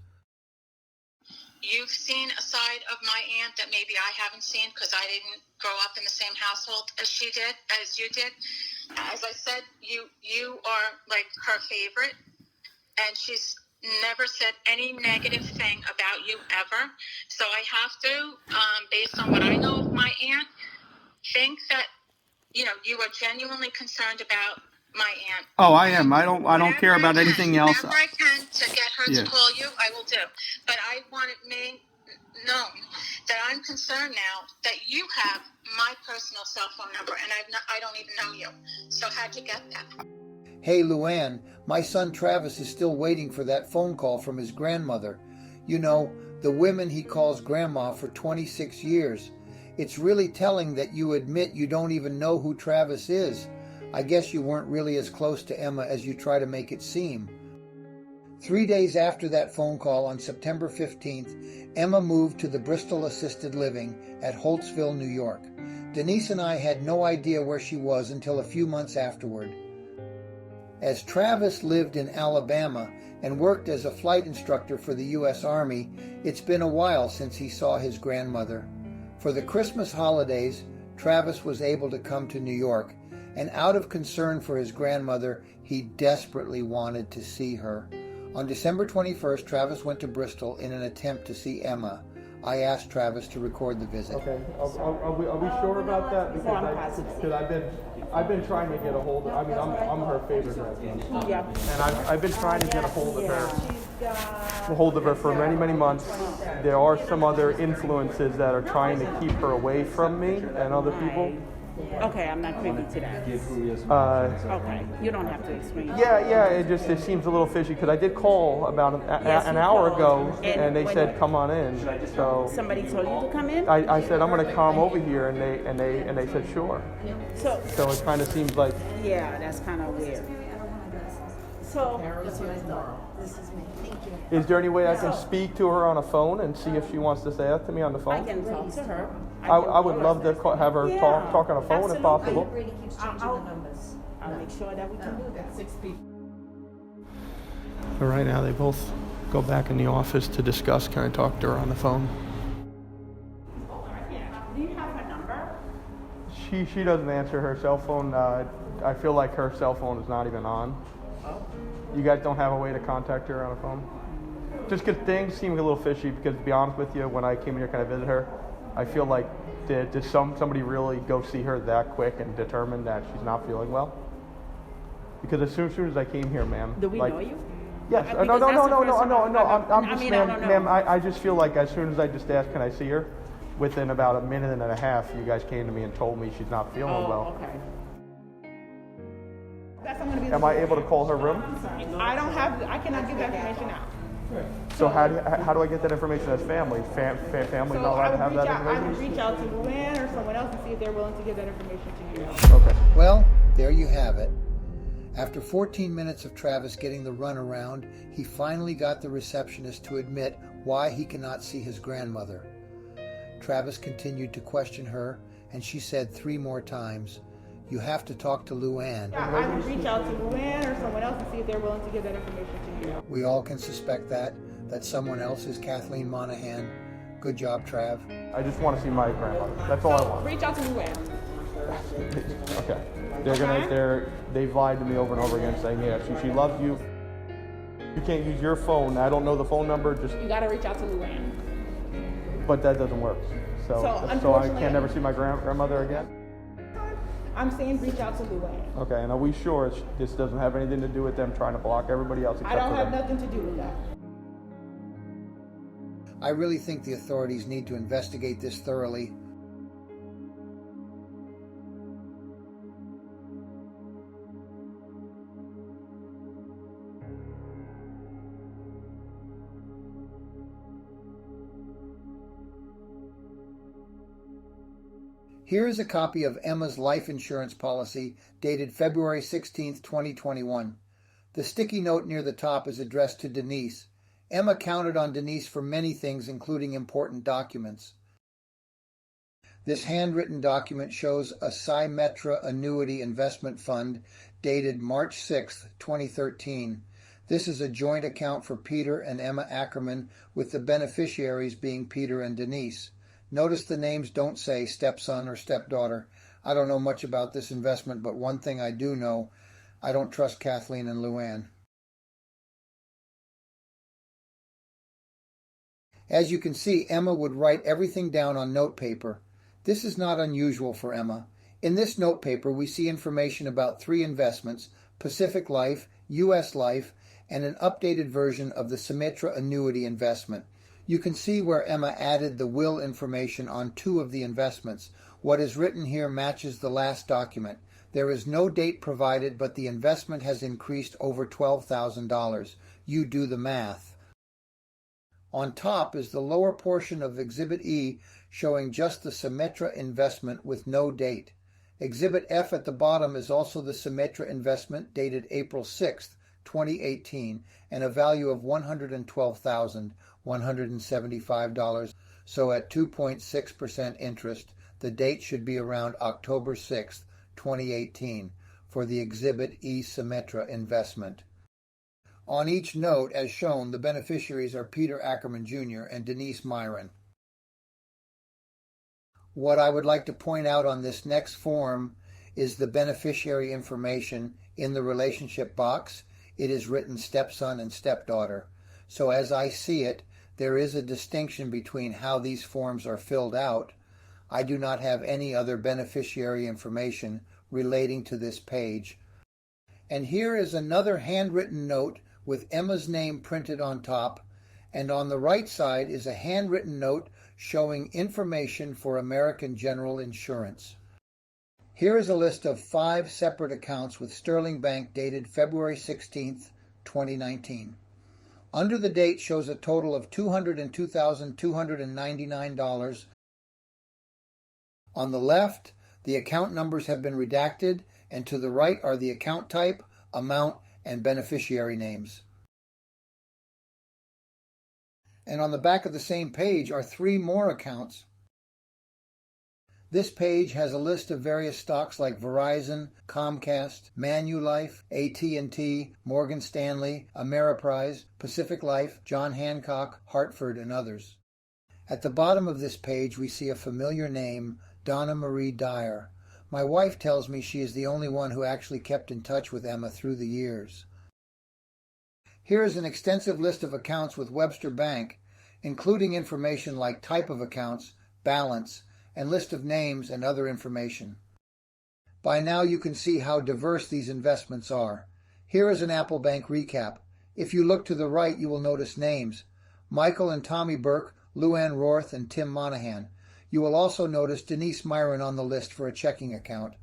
You've seen a side of my aunt that maybe I haven't seen because I didn't grow up in the same household as you did. As I said, you are like her favorite, and she's never said any negative thing about you ever. So I have to, based on what I know of my aunt, think that you are genuinely concerned about my aunt. Oh, I am. I don't care about anything else. Whatever I can to get her Yeah. to call you, I will do. But I want it made known that I'm concerned now that you have my personal cell phone number, and I don't even know you. So how'd you get that? Hey, Luann, my son Travis is still waiting for that phone call from his grandmother. You know, the women he calls grandma for 26 years. It's really telling that you admit you don't even know who Travis is. I guess you weren't really as close to Emma as you try to make it seem. 3 days after that phone call on September 15th, Emma moved to the Bristol Assisted Living at Holtzville, New York. Denise and I had no idea where she was until a few months afterward. As Travis lived in Alabama and worked as a flight instructor for the U.S. Army, it's been a while since he saw his grandmother. For the Christmas holidays, Travis was able to come to New York, and out of concern for his grandmother, he desperately wanted to see her. On December 21st, Travis went to Bristol in an attempt to see Emma. I asked Travis to record the visit. Okay, are we sure about that? Because I've been trying to get a hold of. I mean, I'm her favorite resident. Yeah. And I've been trying to get a hold of her for many months. There are some other influences that are trying to keep her away from me and other people. Okay, I'm not privy to that. Okay, you don't have to explain. Yeah, it seems a little fishy because I did call about an hour ago and they said come on in. So somebody told you to come in? I said I'm going to come over here and they said sure. So it kind of seems like yeah, that's kind of weird. So this is me. Thank you. Is there any way I can speak to her on a phone and see if she wants to say that to me on the phone? I can talk to her. I would love to have her talk on a phone if possible. Brady keeps changing the numbers. I'll make sure that we can do that. 6 people. But right now they both go back in the office to discuss. Can I talk to her on the phone? Do you have her number? She doesn't answer her cell phone. I feel like her cell phone is not even on. You guys don't have a way to contact her on a phone? Just because things seem a little fishy, because to be honest with you, when I came here, kind of visit her, I feel like did somebody really go see her that quick and determine that she's not feeling well? Because as soon as I came here, ma'am. Do we know you? Yes. No. Ma'am, I just feel like as soon as I just asked, can I see her? Within about a minute and a half, you guys came to me and told me she's not feeling well. Okay. Am I able to call her room? I cannot give that information out. So how do I get that information as family? Family not allowed to have that information? I would reach out to Luann or someone else and see if they're willing to give that information to you. Okay. Well, there you have it. After 14 minutes of Travis getting the runaround, he finally got the receptionist to admit why he cannot see his grandmother. Travis continued to question her, and she said 3 more times, "You have to talk to Luann." I would reach out to Luann or someone else and see if they're willing to give that information to you. We all can suspect that someone else is Kathleen Monahan. Good job, Trav. I just want to see my grandmother. That's all I want. Reach out to Luann. Okay. They've lied to me over and over again saying, yeah, she loves you. You can't use your phone. I don't know the phone number. Just You gotta reach out to Luann. but that doesn't work. So I unfortunately, can't never see my grandmother again. I'm saying reach out to Luann. Okay, and are we sure this doesn't have anything to do with them trying to block everybody else except I don't for have them? nothing to do with that. I really think the authorities need to investigate this thoroughly. Here is a copy of Emma's life insurance policy dated February 16, 2021. The sticky note near the top is addressed to Denise. Emma counted on Denise for many things, including important documents. This handwritten document shows a Symetra annuity investment fund dated March 6, 2013. This is a joint account for Peter and Emma Ackerman, with the beneficiaries being Peter and Denise. Notice the names don't say stepson or stepdaughter. I don't know much about this investment, but one thing I do know, I don't trust Kathleen and Luann. As you can see, Emma would write everything down on notepaper. This is not unusual for Emma. In this notepaper, we see information about 3 investments: Pacific Life, U.S. Life, and an updated version of the Symetra annuity investment. You can see where Emma added the will information on 2 of the investments. What is written here matches the last document. There is no date provided, but the investment has increased over $12,000. You do the math. On top is the lower portion of Exhibit E, showing just the Symetra investment with no date. Exhibit F at the bottom is also the Symetra investment dated April 6, 2018, and a value of $112,175. So at 2.6% interest, the date should be around October 6, 2018, for the Exhibit E Symetra investment. On each note, as shown, the beneficiaries are Peter Ackerman Jr. and Denise Miron. What I would like to point out on this next form is the beneficiary information in the relationship box. It is written stepson and stepdaughter. So as I see it, there is a distinction between how these forms are filled out. I do not have any other beneficiary information relating to this page. And here is another handwritten note with Emma's name printed on top, and on the right side is a handwritten note showing information for American General Insurance. Here is a list of 5 separate accounts with Sterling Bank dated February 16, 2019. Under the date shows a total of $202,299. On the left, the account numbers have been redacted, and to the right are the account type, amount, and beneficiary names. And on the back of the same page are 3 more accounts. This page has a list of various stocks like Verizon, Comcast, Manulife, AT&T, Morgan Stanley, Ameriprise, Pacific Life, John Hancock, Hartford, and others. At the bottom of this page we see a familiar name, Donna Marie Dyer. My wife tells me she is the only one who actually kept in touch with Emma through the years. Here is an extensive list of accounts with Webster Bank, including information like type of accounts, balance, and list of names and other information. By now you can see how diverse these investments are. Here is an Apple Bank recap. If you look to the right, you will notice names: Michael and Tommy Burke, Luann Roarth, and Tim Monahan. You will also notice Denise Miron on the list for a checking account.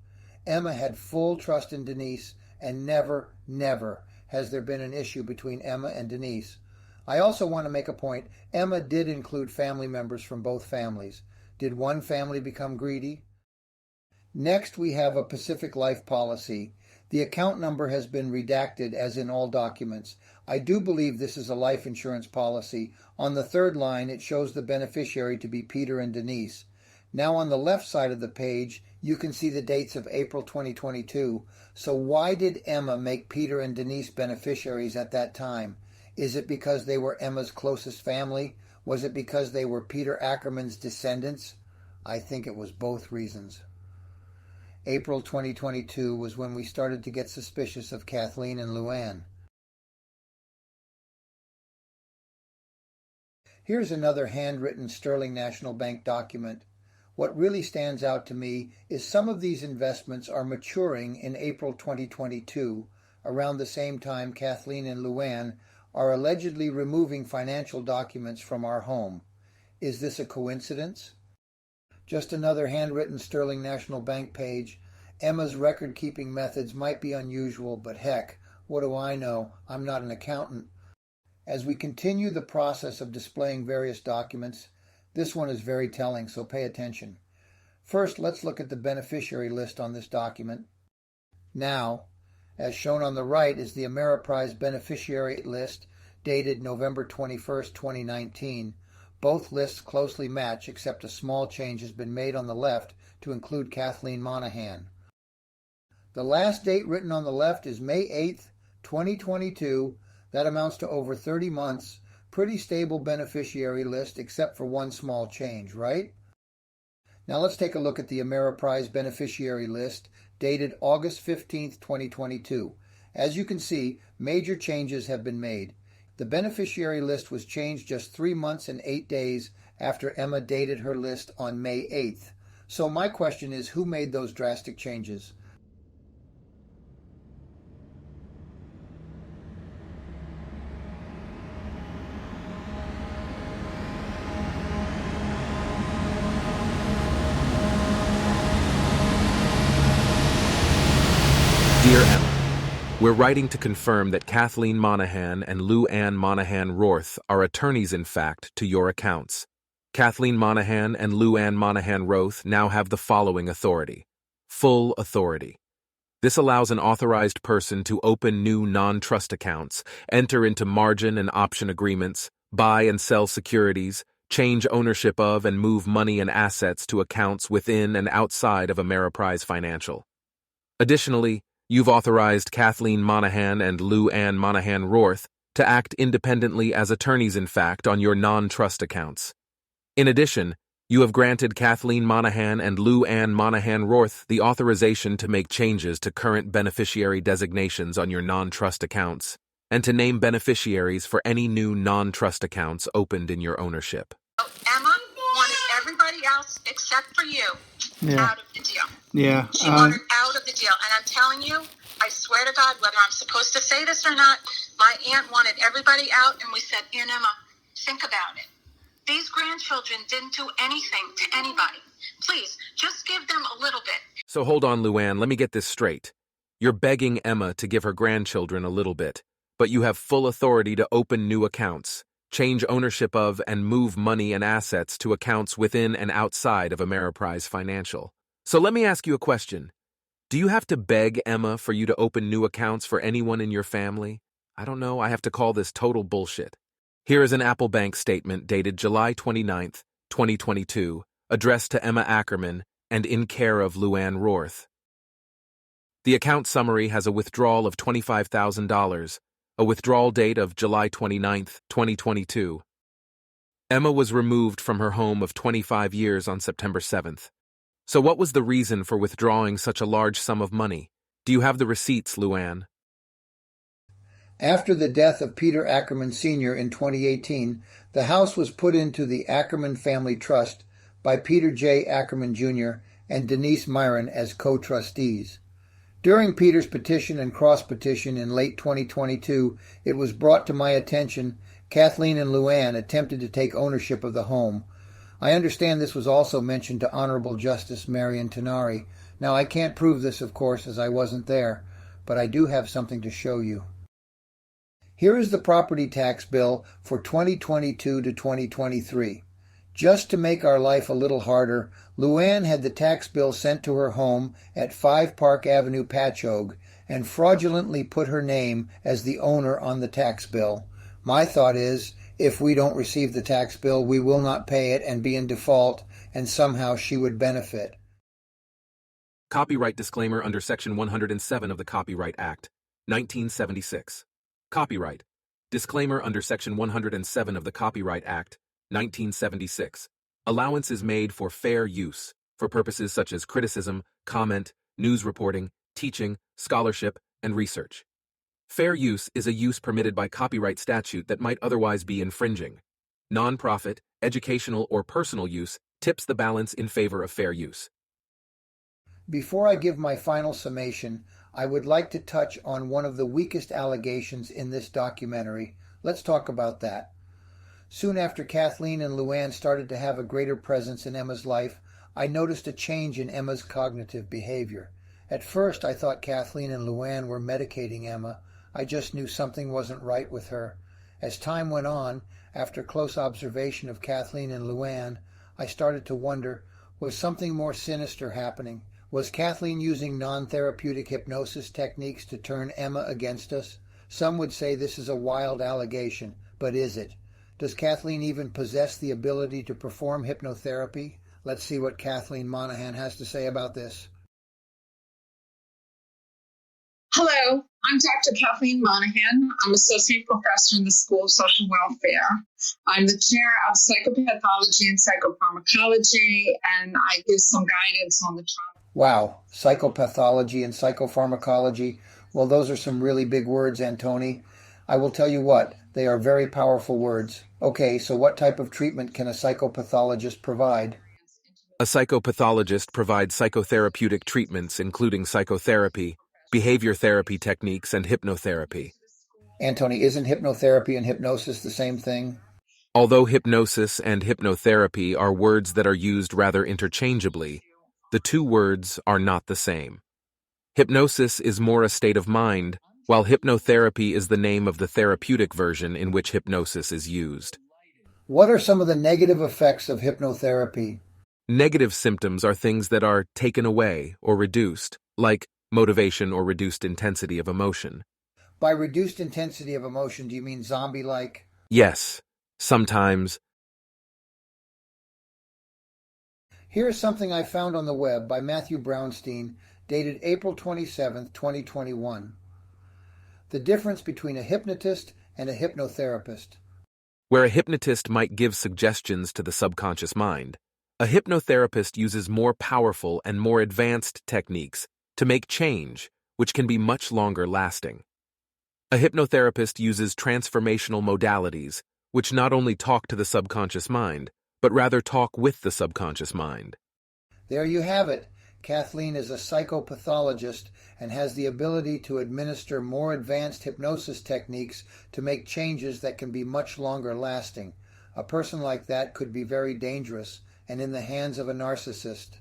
Emma had full trust in Denise, and never has there been an issue between Emma and Denise. I also want to make a point. Emma did include family members from both families. Did one family become greedy? Next, we have a Pacific Life policy. The account number has been redacted, as in all documents. I do believe this is a life insurance policy. On the 3rd line, it shows the beneficiary to be Peter and Denise. Now on the left side of the page, you can see the dates of April 2022. So why did Emma make Peter and Denise beneficiaries at that time? Is it because they were Emma's closest family? Was it because they were Peter Ackerman's descendants? I think it was both reasons. April 2022 was when we started to get suspicious of Kathleen and Luann. Here's another handwritten Sterling National Bank document. What really stands out to me is some of these investments are maturing in April 2022, around the same time Kathleen and Luann are allegedly removing financial documents from our home. Is this a coincidence? Just another handwritten Sterling National Bank page. Emma's record-keeping methods might be unusual, but heck, what do I know? I'm not an accountant. As we continue the process of displaying various documents, this one is very telling, so pay attention. First, let's look at the beneficiary list on this document. Now, as shown on the right is the Ameriprise beneficiary list dated November 21st, 2019. Both lists closely match, except a small change has been made on the left to include Kathleen Monahan. The last date written on the left is May 8th, 2022. That amounts to over 30 months. Pretty stable beneficiary list, except for one small change, right? Now let's take a look at the Ameriprise beneficiary list dated August 15th, 2022. As you can see, major changes have been made. The beneficiary list was changed just 3 months and 8 days after Emma dated her list on May 8th. So my question is, who made those drastic changes? Dear Emma, we're writing to confirm that Kathleen Monahan and Lou Ann Monahan Roth are attorneys in fact to your accounts. Kathleen Monahan and Lou Ann Monahan Roth now have the following authority. Full authority. This allows an authorized person to open new non-trust accounts, enter into margin and option agreements, buy and sell securities, change ownership of and move money and assets to accounts within and outside of Ameriprise Financial. Additionally, you've authorized Kathleen Monahan and Lou Ann Monahan Roth to act independently as attorneys in fact on your non-trust accounts. In addition, you have granted Kathleen Monahan and Lou Ann Monahan Roth the authorization to make changes to current beneficiary designations on your non-trust accounts and to name beneficiaries for any new non-trust accounts opened in your ownership. Emma wanted everybody else except for you out of the deal. Yeah. She wanted out of the deal. And I'm telling you, I swear to God, whether I'm supposed to say this or not, my aunt wanted everybody out, and we said, Aunt Emma, think about it. These grandchildren didn't do anything to anybody. Please, just give them a little bit. So hold on, Luann, let me get this straight. You're begging Emma to give her grandchildren a little bit, but you have full authority to open new accounts, change ownership of and move money and assets to accounts within and outside of Ameriprise Financial. So let me ask you a question. Do you have to beg Emma for you to open new accounts for anyone in your family? I don't know, I have to call this total bullshit. Here is an Apple Bank statement dated July 29th, 2022, addressed to Emma Ackerman and in care of Luann Roth. The account summary has a withdrawal of $25,000, a withdrawal date of July 29th, 2022. Emma was removed from her home of 25 years on September 7th. So what was the reason for withdrawing such a large sum of money? Do you have the receipts, Luann? After the death of Peter Ackerman Sr. in 2018, the house was put into the Ackerman Family Trust by Peter J. Ackerman Jr. and D-Miron as co-trustees. During Peter's petition and cross-petition in late 2022, it was brought to my attention Kathleen and Luann attempted to take ownership of the home. I understand this was also mentioned to Honorable Justice Marion Tenari. Now, I can't prove this, of course, as I wasn't there, but I do have something to show you. Here is the property tax bill for 2022 to 2023. Just to make our life a little harder, Luann had the tax bill sent to her home at 5 Park Avenue, Patchogue, and fraudulently put her name as the owner on the tax bill. My thought is, if we don't receive the tax bill, we will not pay it and be in default, and somehow she would benefit. Copyright disclaimer under Section 107 of the Copyright Act, 1976. Copyright. Disclaimer under Section 107 of the Copyright Act, 1976. Allowance is made for fair use, for purposes such as criticism, comment, news reporting, teaching, scholarship, and research. Fair use is a use permitted by copyright statute that might otherwise be infringing. nonprofit, educational, or personal use tips the balance in favor of fair use. Before I give my final summation, I would like to touch on one of the weakest allegations in this documentary. Let's talk about that. Soon after Kathleen and Luann started to have a greater presence in Emma's life, I noticed a change in Emma's cognitive behavior. At first, I thought Kathleen and Luann were medicating Emma. I just knew something wasn't right with her. As time went on, after close observation of Kathleen and Luann, I started to wonder, was something more sinister happening? Was Kathleen using non-therapeutic hypnosis techniques to turn Emma against us? Some would say this is a wild allegation, but is it? Does Kathleen even possess the ability to perform hypnotherapy? Let's see what Kathleen Monahan has to say about this. Hello, I'm Dr. Kathleen Monahan. I'm Associate Professor in the School of Social Welfare. I'm the Chair of Psychopathology and Psychopharmacology, and I give some guidance on the trauma. Wow, psychopathology and psychopharmacology. Well, those are some really big words, Antoni. I will tell you what, they are very powerful words. Okay, so what type of treatment can a psychopathologist provide? A psychopathologist provides psychotherapeutic treatments including psychotherapy, behavior therapy techniques, and hypnotherapy. Antoni, isn't hypnotherapy and hypnosis the same thing? Although hypnosis and hypnotherapy are words that are used rather interchangeably, the two words are not the same. Hypnosis is more a state of mind, while hypnotherapy is the name of the therapeutic version in which hypnosis is used. What are some of the negative effects of hypnotherapy? Negative symptoms are things that are taken away or reduced, like motivation or reduced intensity of emotion. By reduced intensity of emotion, do you mean zombie-like? Yes, sometimes. Here is something I found on the web by Matthew Brownstein, dated April 27, 2021. The difference between a hypnotist and a hypnotherapist. Where a hypnotist might give suggestions to the subconscious mind, a hypnotherapist uses more powerful and more advanced techniques to make change, which can be much longer lasting. A hypnotherapist uses transformational modalities, which not only talk to the subconscious mind, but rather talk with the subconscious mind. There you have it. Kathleen is a psychopathologist and has the ability to administer more advanced hypnosis techniques to make changes that can be much longer lasting. A person like that could be very dangerous and in the hands of a narcissist.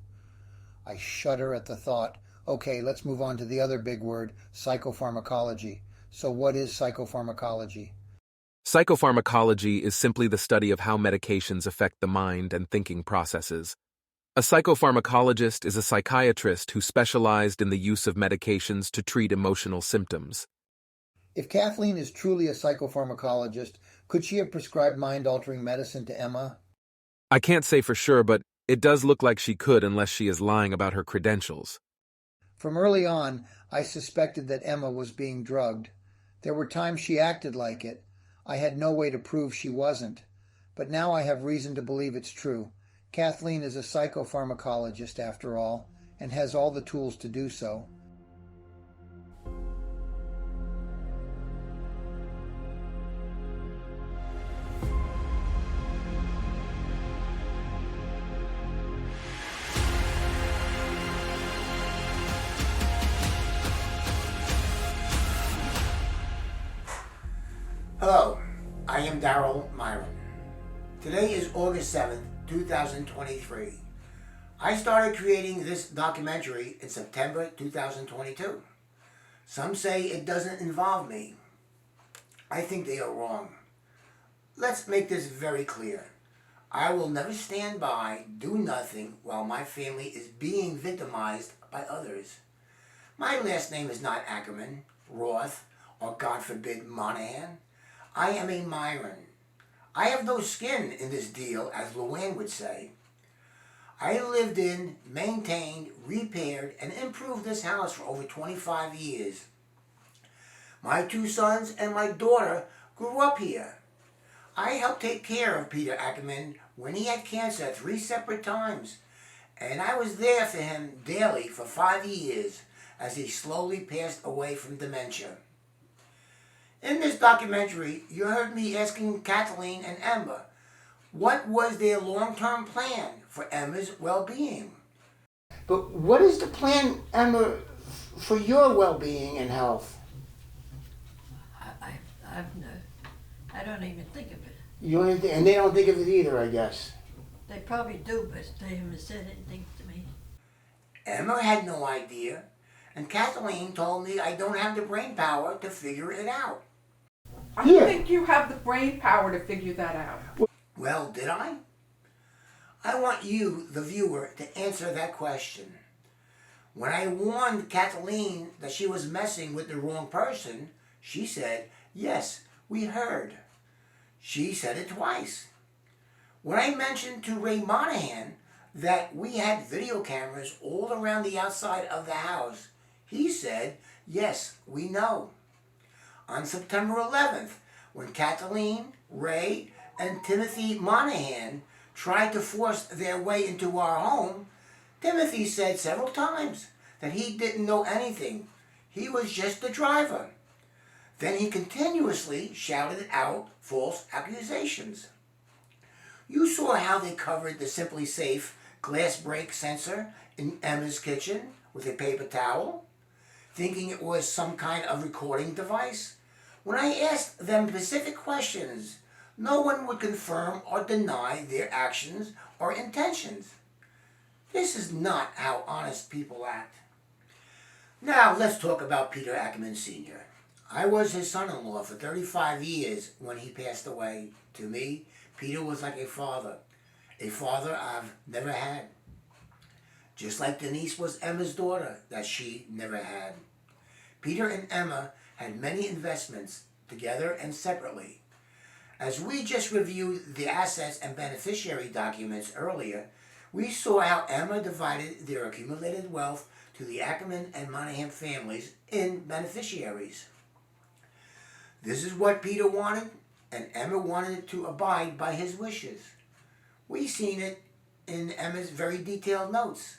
I shudder at the thought. Okay, let's move on to the other big word, psychopharmacology. So what is psychopharmacology? Psychopharmacology is simply the study of how medications affect the mind and thinking processes. A psychopharmacologist is a psychiatrist who specialized in the use of medications to treat emotional symptoms. If Kathleen is truly a psychopharmacologist, could she have prescribed mind-altering medicine to Emma? I can't say for sure, but it does look like she could unless she is lying about her credentials. From early on, I suspected that Emma was being drugged. There were times she acted like it. I had no way to prove she wasn't. But now I have reason to believe it's true. Kathleen is a psychopharmacologist, after all, and has all the tools to do so. Hello, I am D-Miron. Today is August 7th, 2023. I started creating this documentary in September 2022. Some say it doesn't involve me. I think they are wrong. Let's make this very clear. I will never stand by, do nothing, while my family is being victimized by others. My last name is not Ackerman, Roth, or God forbid Monahan. I am a Miron. I have no skin in this deal, as Luann would say. I lived in, maintained, repaired, and improved this house for over 25 years. My 2 sons and my daughter grew up here. I helped take care of Peter Ackerman when he had cancer 3 separate times, and I was there for him daily for 5 years as he slowly passed away from dementia. In this documentary, you heard me asking Kathleen and Emma, What was their long-term plan for Emma's well-being? But what is the plan, Emma, for your well-being and health? I don't even think of it. You don't even and they don't think of it either, I guess. They probably do, but they haven't said anything to me. Emma had no idea, and Kathleen told me I don't have the brain power to figure it out. I think you have the brain power to figure that out. Well, did I? I want you, the viewer, to answer that question. When I warned Kathleen that she was messing with the wrong person, she said, yes, we heard. She said it twice. When I mentioned to Ray Monahan that we had video cameras all around the outside of the house, he said, yes, we know. On September 11th, when Kathleen, Ray, and Timothy Monahan tried to force their way into our home, Timothy said several times that he didn't know anything. He was just the driver. Then he continuously shouted out false accusations. You saw how they covered the Simply Safe glass break sensor in Emma's kitchen with a paper towel, thinking it was some kind of recording device. When I asked them specific questions, no one would confirm or deny their actions or intentions. This is not how honest people act. Now let's talk about Peter Ackerman Sr. I was his son-in-law for 35 years when he passed away. To me, Peter was like a father I've never had. Just like Denise was Emma's daughter that she never had. Peter and Emma had many investments together and separately. As we just reviewed the assets and beneficiary documents earlier, we saw how Emma divided their accumulated wealth to the Ackerman and Monahan families in beneficiaries. This is what Peter wanted, and Emma wanted to abide by his wishes. We seen it in Emma's very detailed notes.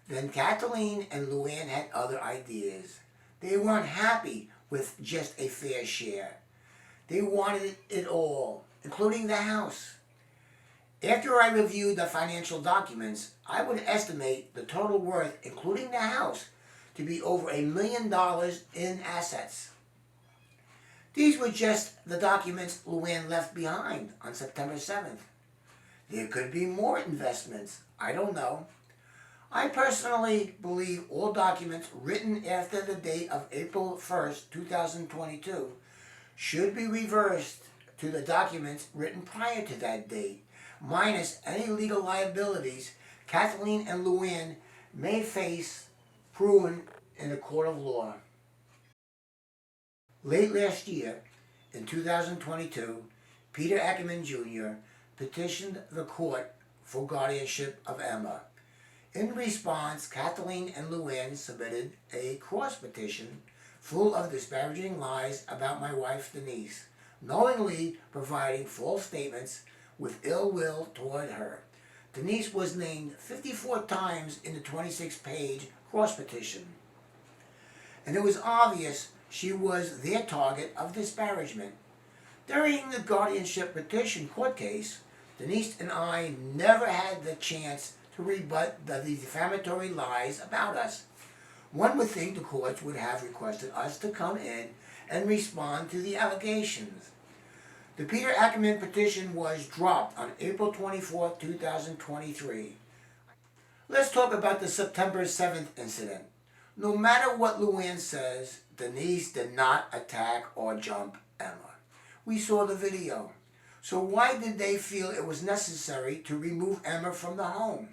Then Kathleen and Luann had other ideas. They weren't happy with just a fair share. They wanted it all, including the house. After I reviewed the financial documents, I would estimate the total worth, including the house, to be over $1 million in assets. These were just the documents Luann left behind on September 7th. There could be more investments. I don't know. I personally believe all documents written after the date of April 1st, 2022 should be reversed to the documents written prior to that date, minus any legal liabilities Kathleen and Luann may face proven in a court of law. Late last year, in 2022, Peter Ackerman Jr. petitioned the court for guardianship of Emma. In response, Kathleen and Luann submitted a cross petition full of disparaging lies about my wife Denise, knowingly providing false statements with ill will toward her. Denise was named 54 times in the 26-page cross petition, and it was obvious she was their target of disparagement. During the guardianship petition court case, Denise and I never had the chance to rebut the defamatory lies about us. One would think the courts would have requested us to come in and respond to the allegations. The Peter Ackerman petition was dropped on April 24, 2023. Let's talk about the September 7th incident. No matter what Luann says, Denise did not attack or jump Emma. We saw the video. So why did they feel it was necessary to remove Emma from the home?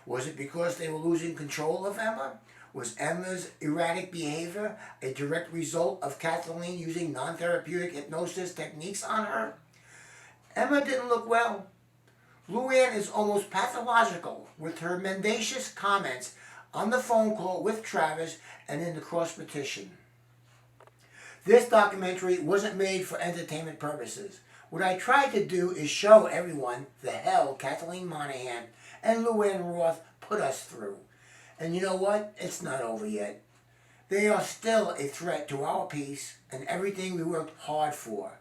Was it because they were losing control of Emma? Was Emma's erratic behavior a direct result of Kathleen using non-therapeutic hypnosis techniques on her? Emma didn't look well. Luann is almost pathological with her mendacious comments on the phone call with Travis and in the cross petition. This documentary wasn't made for entertainment purposes. What I tried to do is show everyone the hell Kathleen Monahan and Luann Roth put us through. And you know what? It's not over yet. They are still a threat to our peace and everything we worked hard for.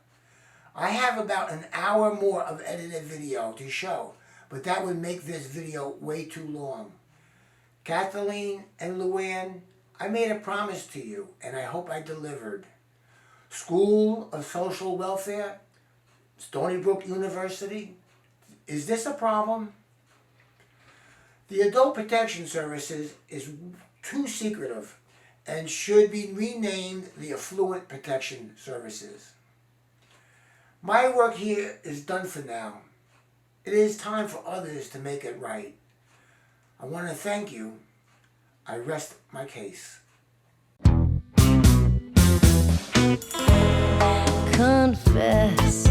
I have about an hour more of edited video to show, but that would make this video way too long. Kathleen and Luann, I made a promise to you, and I hope I delivered. School of Social Welfare, Stony Brook University, is this a problem? The Adult Protection Services is too secretive and should be renamed the Affluent Protection Services. My work here is done for now. It is time for others to make it right. I want to thank you. I rest my case. Confess,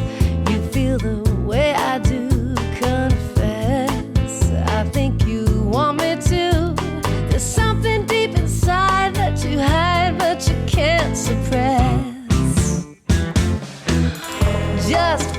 you feel the way I do. Confess, I think you want me to. There's something deep inside that you hide but you can't suppress. Just